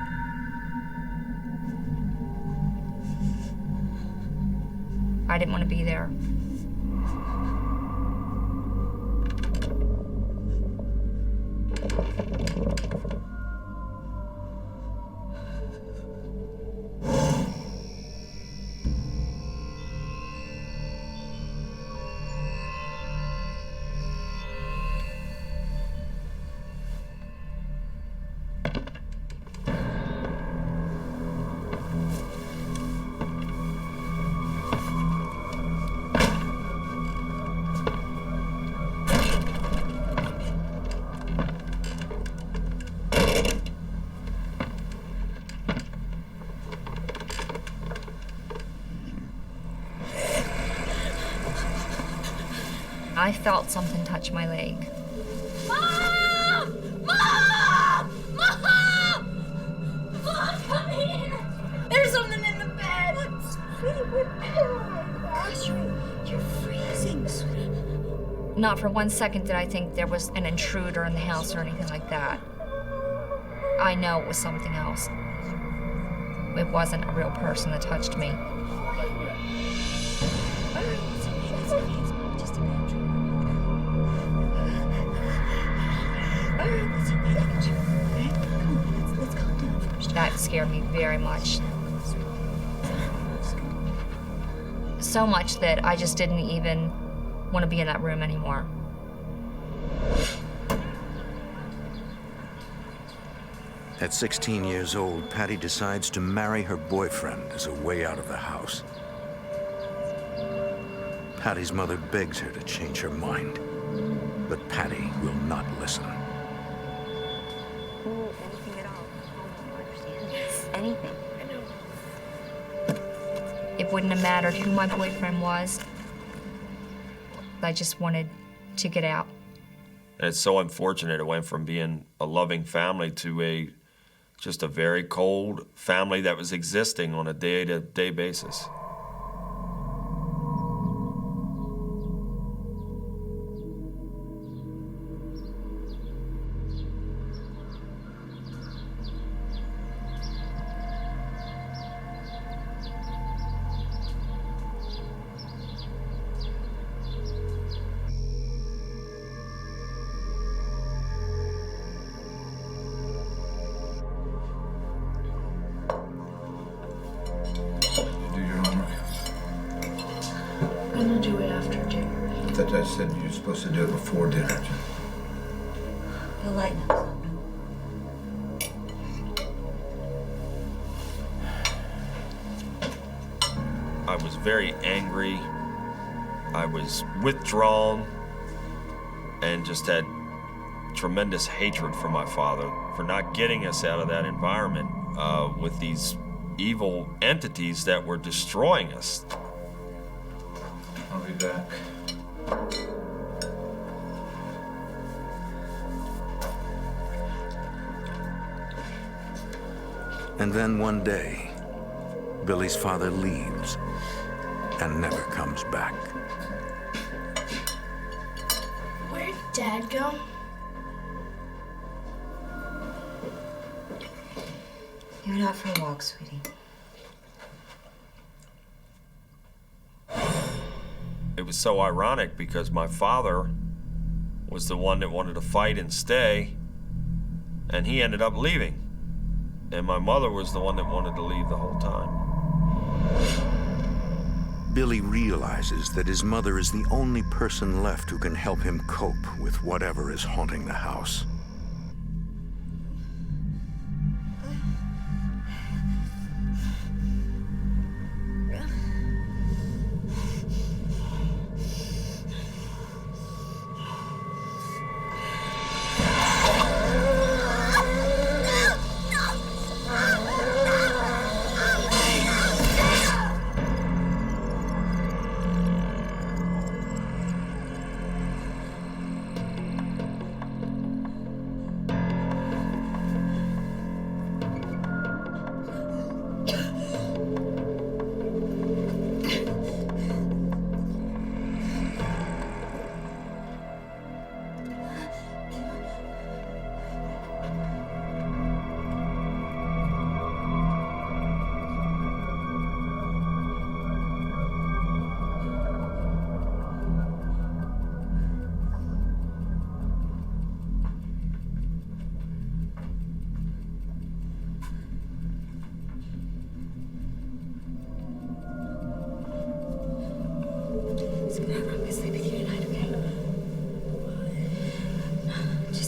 I didn't want to be there. I felt something touch my leg. Mom! Mom! Mom! Mom, come here! There's something in the bed! What, sweetie? Oh my gosh, you're freezing, sweetie. Not for 1 second did I think there was an intruder in the house or anything like that. I know it was something else. It wasn't a real person that touched me. That scared me very much. So much that I just didn't even want to be in that room anymore. At 16 years old, Patty decides to marry her boyfriend as a way out of the house. Patty's mother begs her to change her mind, but Patty will not listen. Anything at all. Anything. It wouldn't have mattered who my boyfriend was. I just wanted to get out. And it's so unfortunate it went from being a loving family to just a very cold family that was existing on a day-to-day basis. I'm gonna do it after dinner. I thought I said you were supposed to do it before dinner. He'll lighten up. I was very angry. I was withdrawn and just had tremendous hatred for my father for not getting us out of that environment with these evil entities that were destroying us. I'll be back. And then one day, Billy's father leaves and never comes back. Where'd Dad go? He went out for a walk, sweetie. It was so ironic because my father was the one that wanted to fight and stay, and he ended up leaving. And my mother was the one that wanted to leave the whole time. Billy realizes that his mother is the only person left who can help him cope with whatever is haunting the house.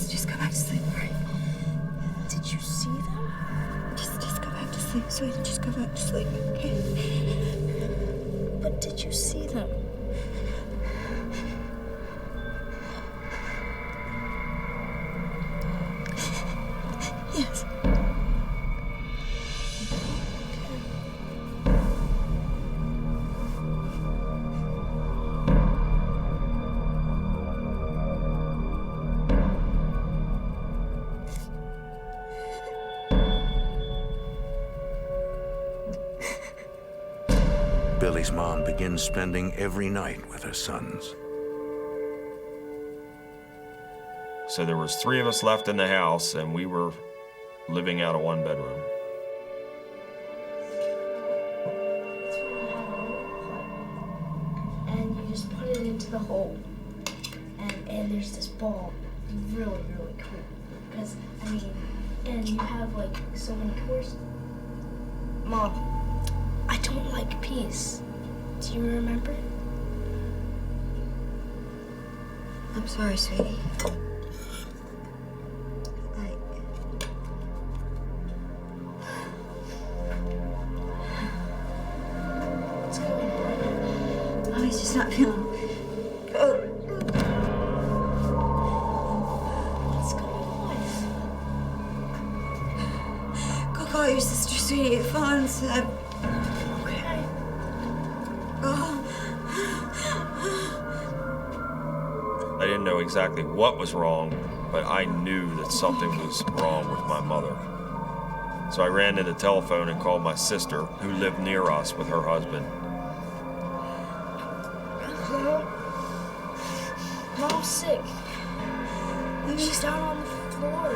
Just go back to sleep, all right? Did you see them? Just go back to sleep, sweetie. Just go back to sleep, okay? But did you see them? Yes. Billy's mom begins spending every night with her sons. So there was 3 of us left in the house, and we were living out of 1 bedroom. And you just put it into the hole. And there's this ball. Really, really cool. Because, I mean, and you have like so many courses. Mom, I don't like peace. Do you remember? I'm sorry, sweetie. What's going on? Oh, he's just not feeling good. What's going on? Go call your sister, sweetie. Phone's Okay. I didn't know exactly what was wrong, but I knew that something was wrong with my mother. So I ran to the telephone and called my sister, who lived near us with her husband. Mom's sick. She's down on the floor.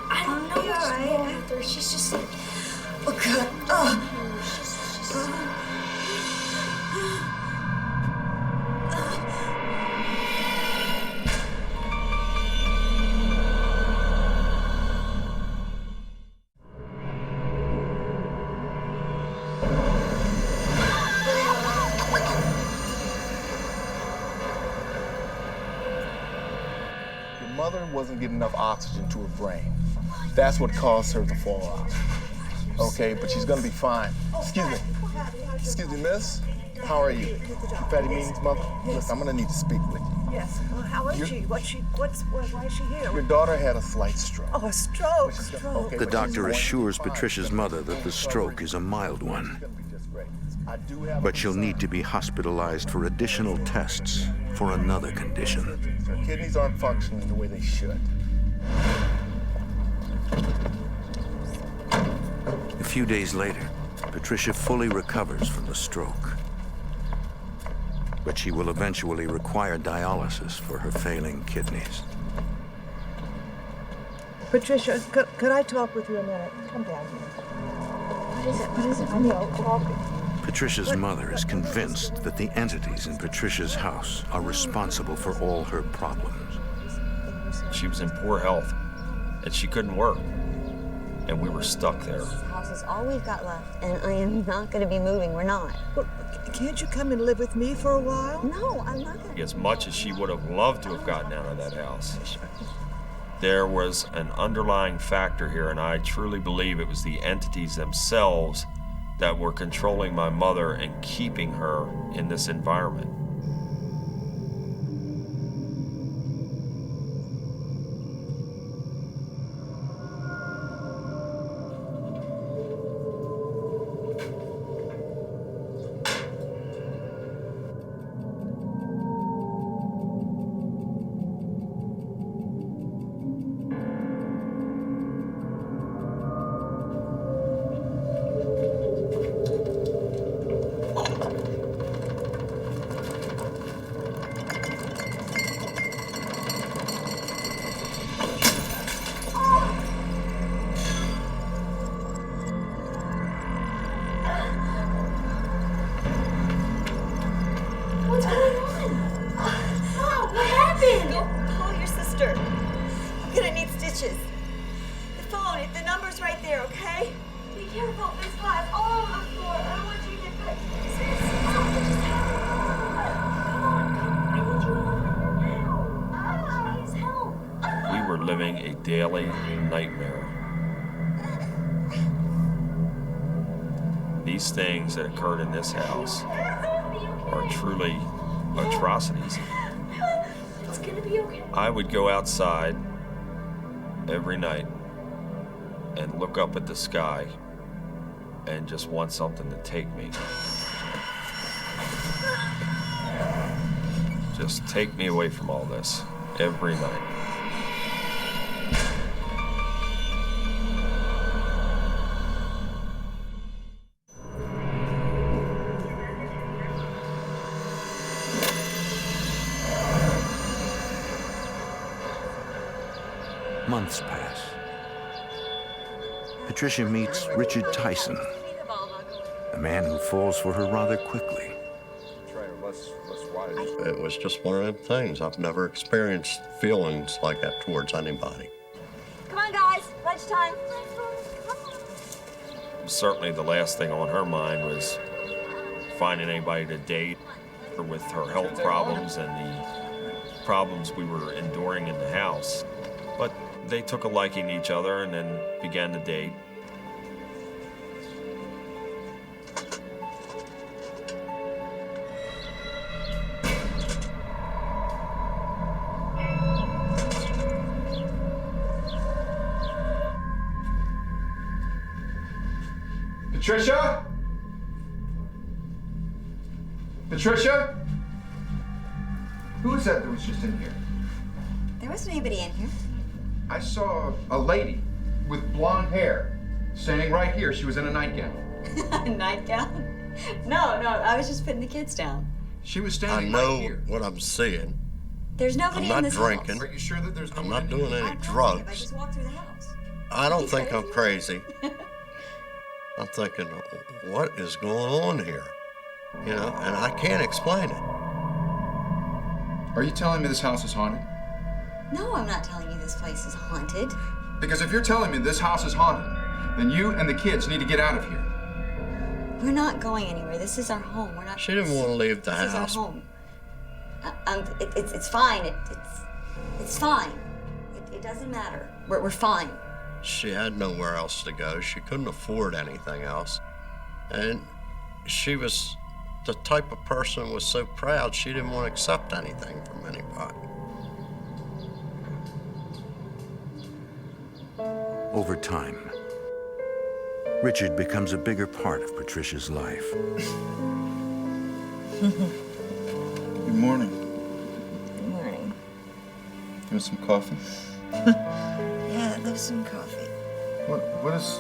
I don't know what's wrong with her. She's just like... Oh, God. Oh. Mother wasn't getting enough oxygen to her brain. That's what caused her to fall out. Okay, but she's gonna be fine. Excuse me, miss. How are you? Fatty Meaning's mother? Listen, I'm gonna need to speak with you. Yes. Well, how is she? Why is she here? Your daughter had a slight stroke. Oh, a stroke. Okay, The but doctor she's assures Patricia's mother that the stroke is a mild one. But she'll need to be hospitalized for additional tests for another condition. Her kidneys aren't functioning the way they should. A few days later, Patricia fully recovers from the stroke. But she will eventually require dialysis for her failing kidneys. Patricia, could I talk with you a minute? Come down here. What is it? I know, talk. Patricia's mother is convinced that the entities in Patricia's house are responsible for all her problems. She was in poor health, and she couldn't work. And we were stuck there. This house is all we've got left, and I am not going to be moving. We're not. Well, can't you come and live with me for a while? No, I'm not going to. As much as she would have loved to have gotten out of that house, there was an underlying factor here, and I truly believe it was the entities themselves that were controlling my mother and keeping her in this environment. What's going on? Oh, what happened? Go call your sister. I'm gonna need stitches. The phone, the number's right there, okay? Be careful, there's glass all over the floor. I don't want you to get cut. Please help. We were living a daily nightmare. These things that occurred in this house are truly atrocities. It's gonna be okay. I would go outside every night and look up at the sky and just want something to take me. Just take me away from all this every night. Months pass. Patricia meets Richard Tyson, a man who falls for her rather quickly. It was just one of them things. I've never experienced feelings like that towards anybody. Come on, guys. Lunchtime. Certainly the last thing on her mind was finding anybody to date, or with her health problems and the problems we were enduring in the house. But they took a liking to each other and then began to date. Patricia? Patricia? Who is that was just in here? There wasn't anybody in here. I saw a lady with blonde hair standing right here. She was in a nightgown. A nightgown? No, I was just putting the kids down. She was I standing know right here. what I'm seeing. There's nobody I'm in not this drinking. house. Are you sure that there's no I'm one not in doing here? any I drugs. just walked through the house. I don't think I'm crazy. I'm thinking, what is going on here? You know, and I can't explain it. Are you telling me this house is haunted? No, I'm not telling you this place is haunted. Because if you're telling me this house is haunted, then you and the kids need to get out of here. We're not going anywhere. This is our home. We're not. She didn't want to leave the This house. is our home. It's fine. It's fine. It doesn't matter. We're fine. She had nowhere else to go. She couldn't afford anything else. And she was the type of person who was so proud she didn't want to accept anything from anybody. Over time, Richard becomes a bigger part of Patricia's life. Good morning. Good morning. You want some coffee? Yeah, I'd love some coffee. What is...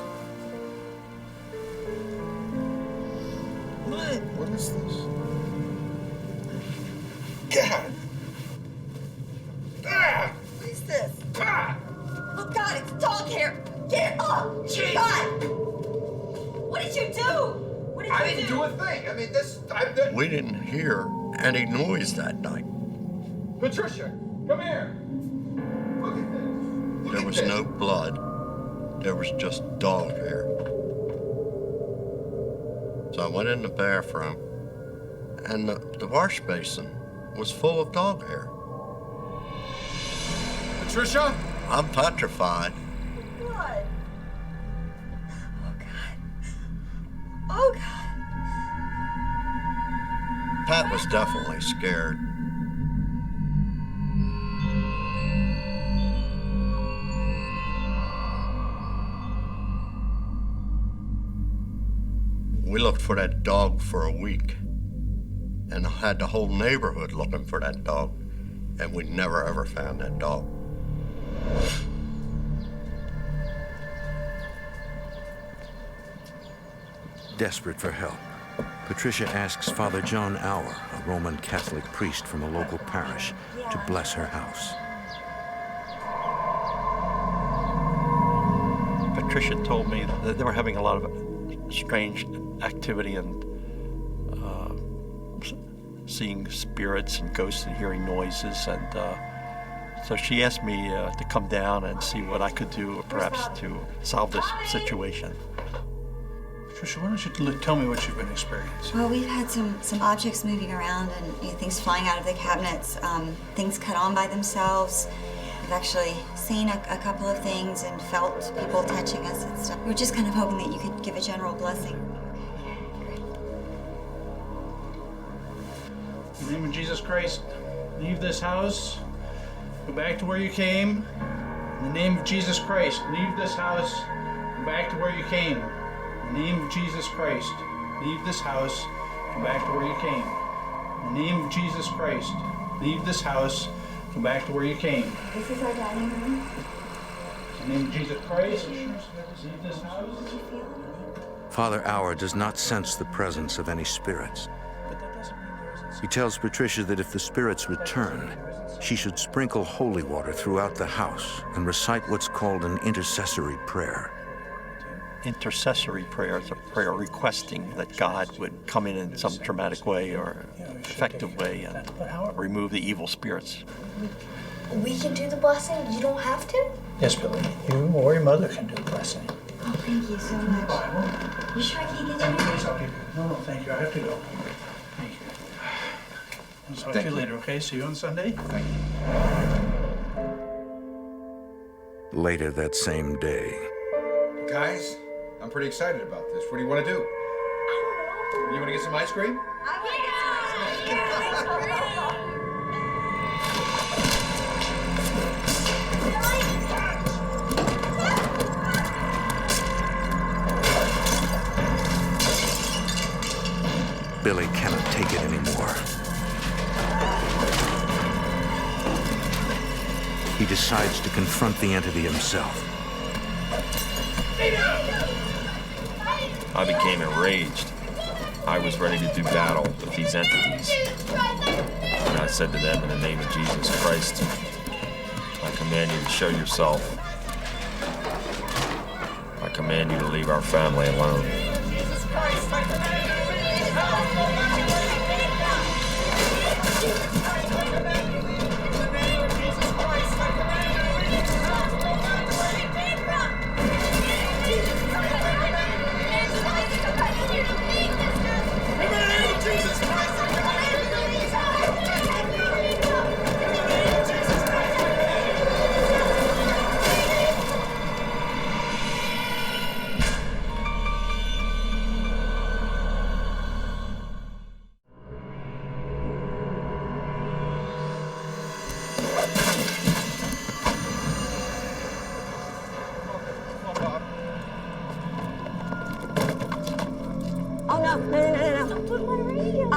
What is this? God! Ah! What is this? Ah! Oh God, it's dog hair! Get up! Jeez. God! What did you do? What did I you didn't do a thing. I mean, this... We didn't hear any noise that night. Patricia, come here. Look at this. There was no blood. There was just dog hair. So I went in the bathroom, and the wash basin was full of dog hair. Patricia? I'm petrified. Blood. Oh God. Oh God. Pat was definitely scared. We looked for that dog for a week and had the whole neighborhood looking for that dog, and we never ever found that dog. Desperate for help, Patricia asks Father John Auer, a Roman Catholic priest from a local parish, to bless her house. Patricia told me that they were having a lot of strange activity and seeing spirits and ghosts and hearing noises, and so she asked me to come down and see what I could do perhaps to solve this situation. Patricia, why don't you tell me what you've been experiencing? Well, we've had some objects moving around and things flying out of the cabinets, things cut on by themselves. We've actually seen a couple of things and felt people touching us and stuff. We were just kind of hoping that you could give a general blessing. In the name of Jesus Christ, leave this house, go back to where you came. In the name of Jesus Christ, leave this house, go back to where you came. In the name of Jesus Christ, leave this house, go back to where you came. In the name of Jesus Christ, leave this house, go back to where you came. This is our dining room. In the name of Jesus Christ, leave this house. Father Auer does not sense the presence of any spirits. He tells Patricia that if the spirits return, she should sprinkle holy water throughout the house and recite what's called an intercessory prayer. Intercessory prayer is a prayer requesting that God would come in some dramatic way or effective way and remove the evil spirits. We can do the blessing? You don't have to? Yes, Billy, you or your mother can do the blessing. Oh, thank you so much. You sure I can't get you? Please, I'll give you. No, thank you. I have to go. Thank you. I'll talk to you later, okay? See you on Sunday? Thank you. Later that same day, Guys, I'm pretty excited about this. What do you want to do? I don't know. You want to get some ice cream? Billy cannot take it anymore. He decides to confront the entity himself. I became enraged. I was ready to do battle with these entities. And I said to them, in the name of Jesus Christ, I command you to show yourself. I command you to leave our family alone.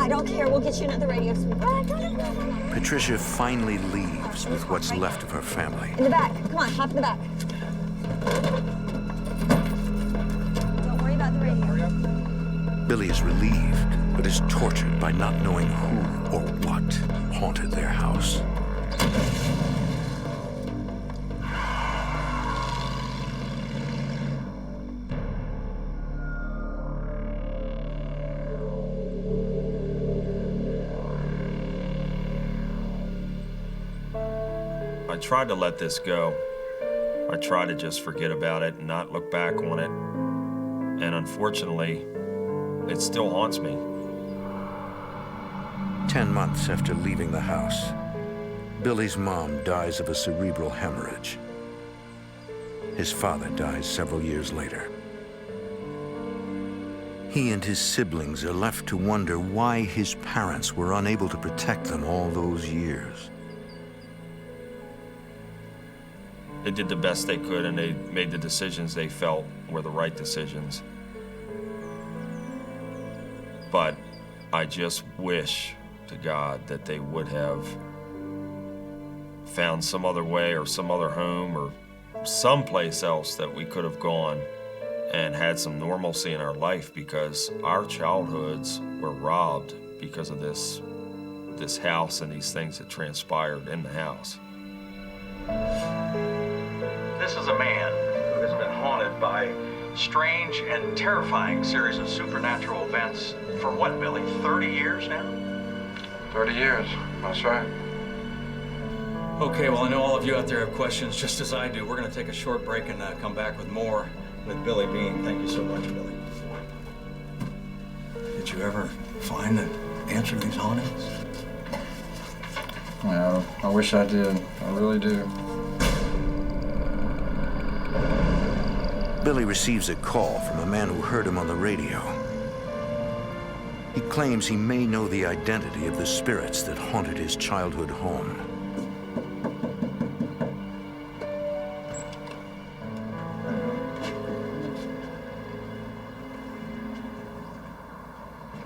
I don't care. We'll get you another radio, sweetheart. Patricia finally leaves with what's left of her family. In the back. Come on, hop in the back. Don't worry about the radio. Billy is relieved, but is tortured by not knowing who or what haunted their house. I tried to let this go. I tried to just forget about it and not look back on it. And unfortunately, it still haunts me. 10 months after leaving the house, Billy's mom dies of a cerebral hemorrhage. His father dies several years later. He and his siblings are left to wonder why his parents were unable to protect them all those years. They did the best they could, and they made the decisions they felt were the right decisions. But I just wish to God that they would have found some other way or some other home or someplace else that we could have gone and had some normalcy in our life, because our childhoods were robbed because of this house and these things that transpired in the house. This is a man who has been haunted by strange and terrifying series of supernatural events for what, Billy, 30 years now? 30 years, that's right. Okay, well, I know all of you out there have questions just as I do. We're going to take a short break and come back with more with Billy Bean. Thank you so much, Billy. Did you ever find the answer to these hauntings? Yeah, I wish I did. I really do. Billy receives a call from a man who heard him on the radio. He claims he may know the identity of the spirits that haunted his childhood home.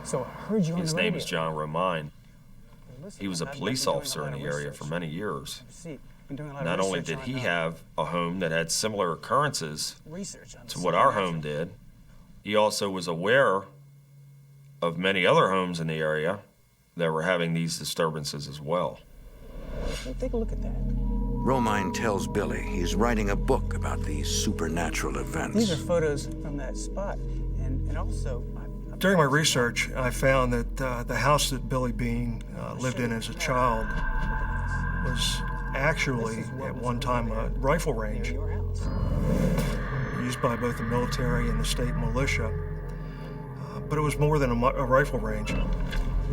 So I heard you on the radio. His name is John Romine. He was a police officer in the area for many years. Not only did he have a home that had similar occurrences to what our home did, he also was aware of many other homes in the area that were having these disturbances as well. Take a look at that. Romine tells Billy he's writing a book about these supernatural events. These are photos from that spot, and also... During my research, I found that the house that Billy Bean lived in as a child was actually, at one time, a rifle range used by both the military and the state militia. But it was more than a rifle range.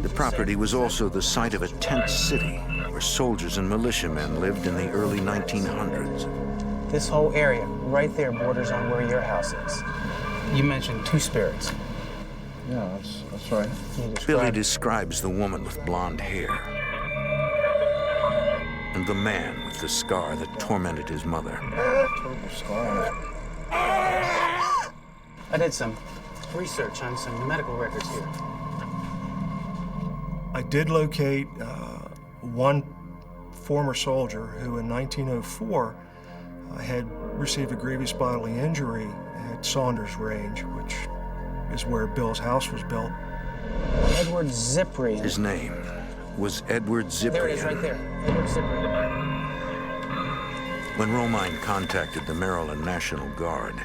The property was also the site of a tent city where soldiers and militiamen lived in the early 1900s. This whole area right there borders on where your house is. You mentioned two spirits. Yeah, that's right. Billy describes the woman with blonde hair and the man with the scar that tormented his mother. Terrible scar. I did some research on some medical records here. I did locate one former soldier who in 1904 had received a grievous bodily injury at Saunders Range, which is where Bill's house was built. Edward Cyprian. His name was Edward Cyprian. There it is, right there. Edward Cyprian. When Romine contacted the Maryland National Guard,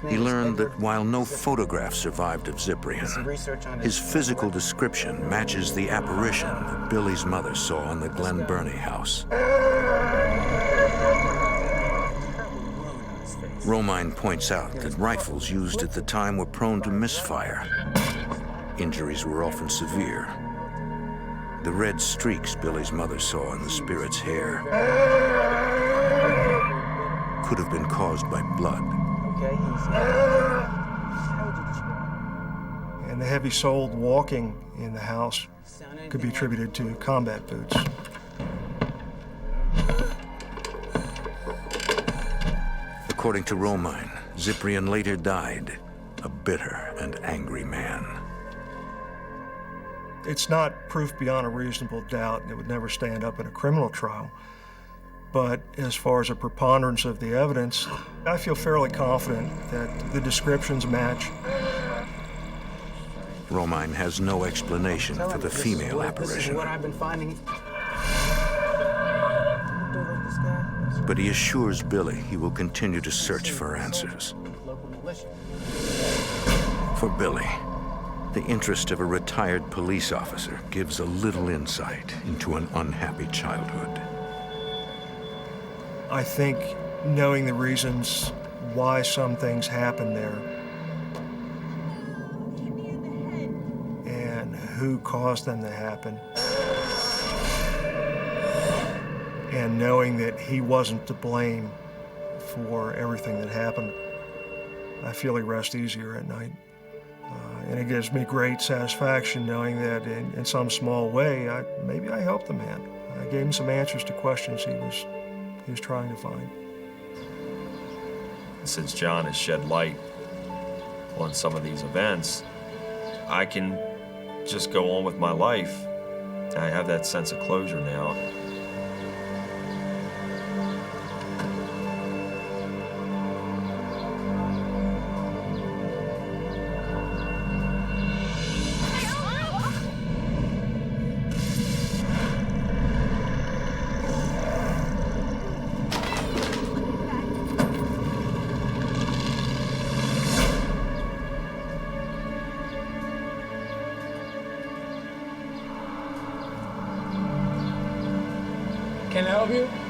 he learned that while no photograph survived of Cyprian, his physical description matches the apparition that Billy's mother saw in the Glen Burnie house. Romine points out that rifles used at the time were prone to misfire. Injuries were often severe. The red streaks Billy's mother saw in the spirit's hair could have been caused by blood. Okay, And the heavy-soled walking in the house could be attributed to combat boots. According to Romine, Cyprian later died, a bitter and angry man. It's not proof beyond a reasonable doubt, and it would never stand up in a criminal trial. But as far as a preponderance of the evidence, I feel fairly confident that the descriptions match. Romine has no explanation for the female This is apparition, what I've been finding. but he assures Billy he will continue to search for answers. For Billy, the interest of a retired police officer gives a little insight into an unhappy childhood. I think knowing the reasons why some things happen there and who caused them to happen, and knowing that he wasn't to blame for everything that happened, I feel he rests easier at night. And it gives me great satisfaction knowing that in some small way, maybe I helped the man. I gave him some answers to questions he was trying to find. Since John has shed light on some of these events, I can just go on with my life. I have that sense of closure now. Can I help you?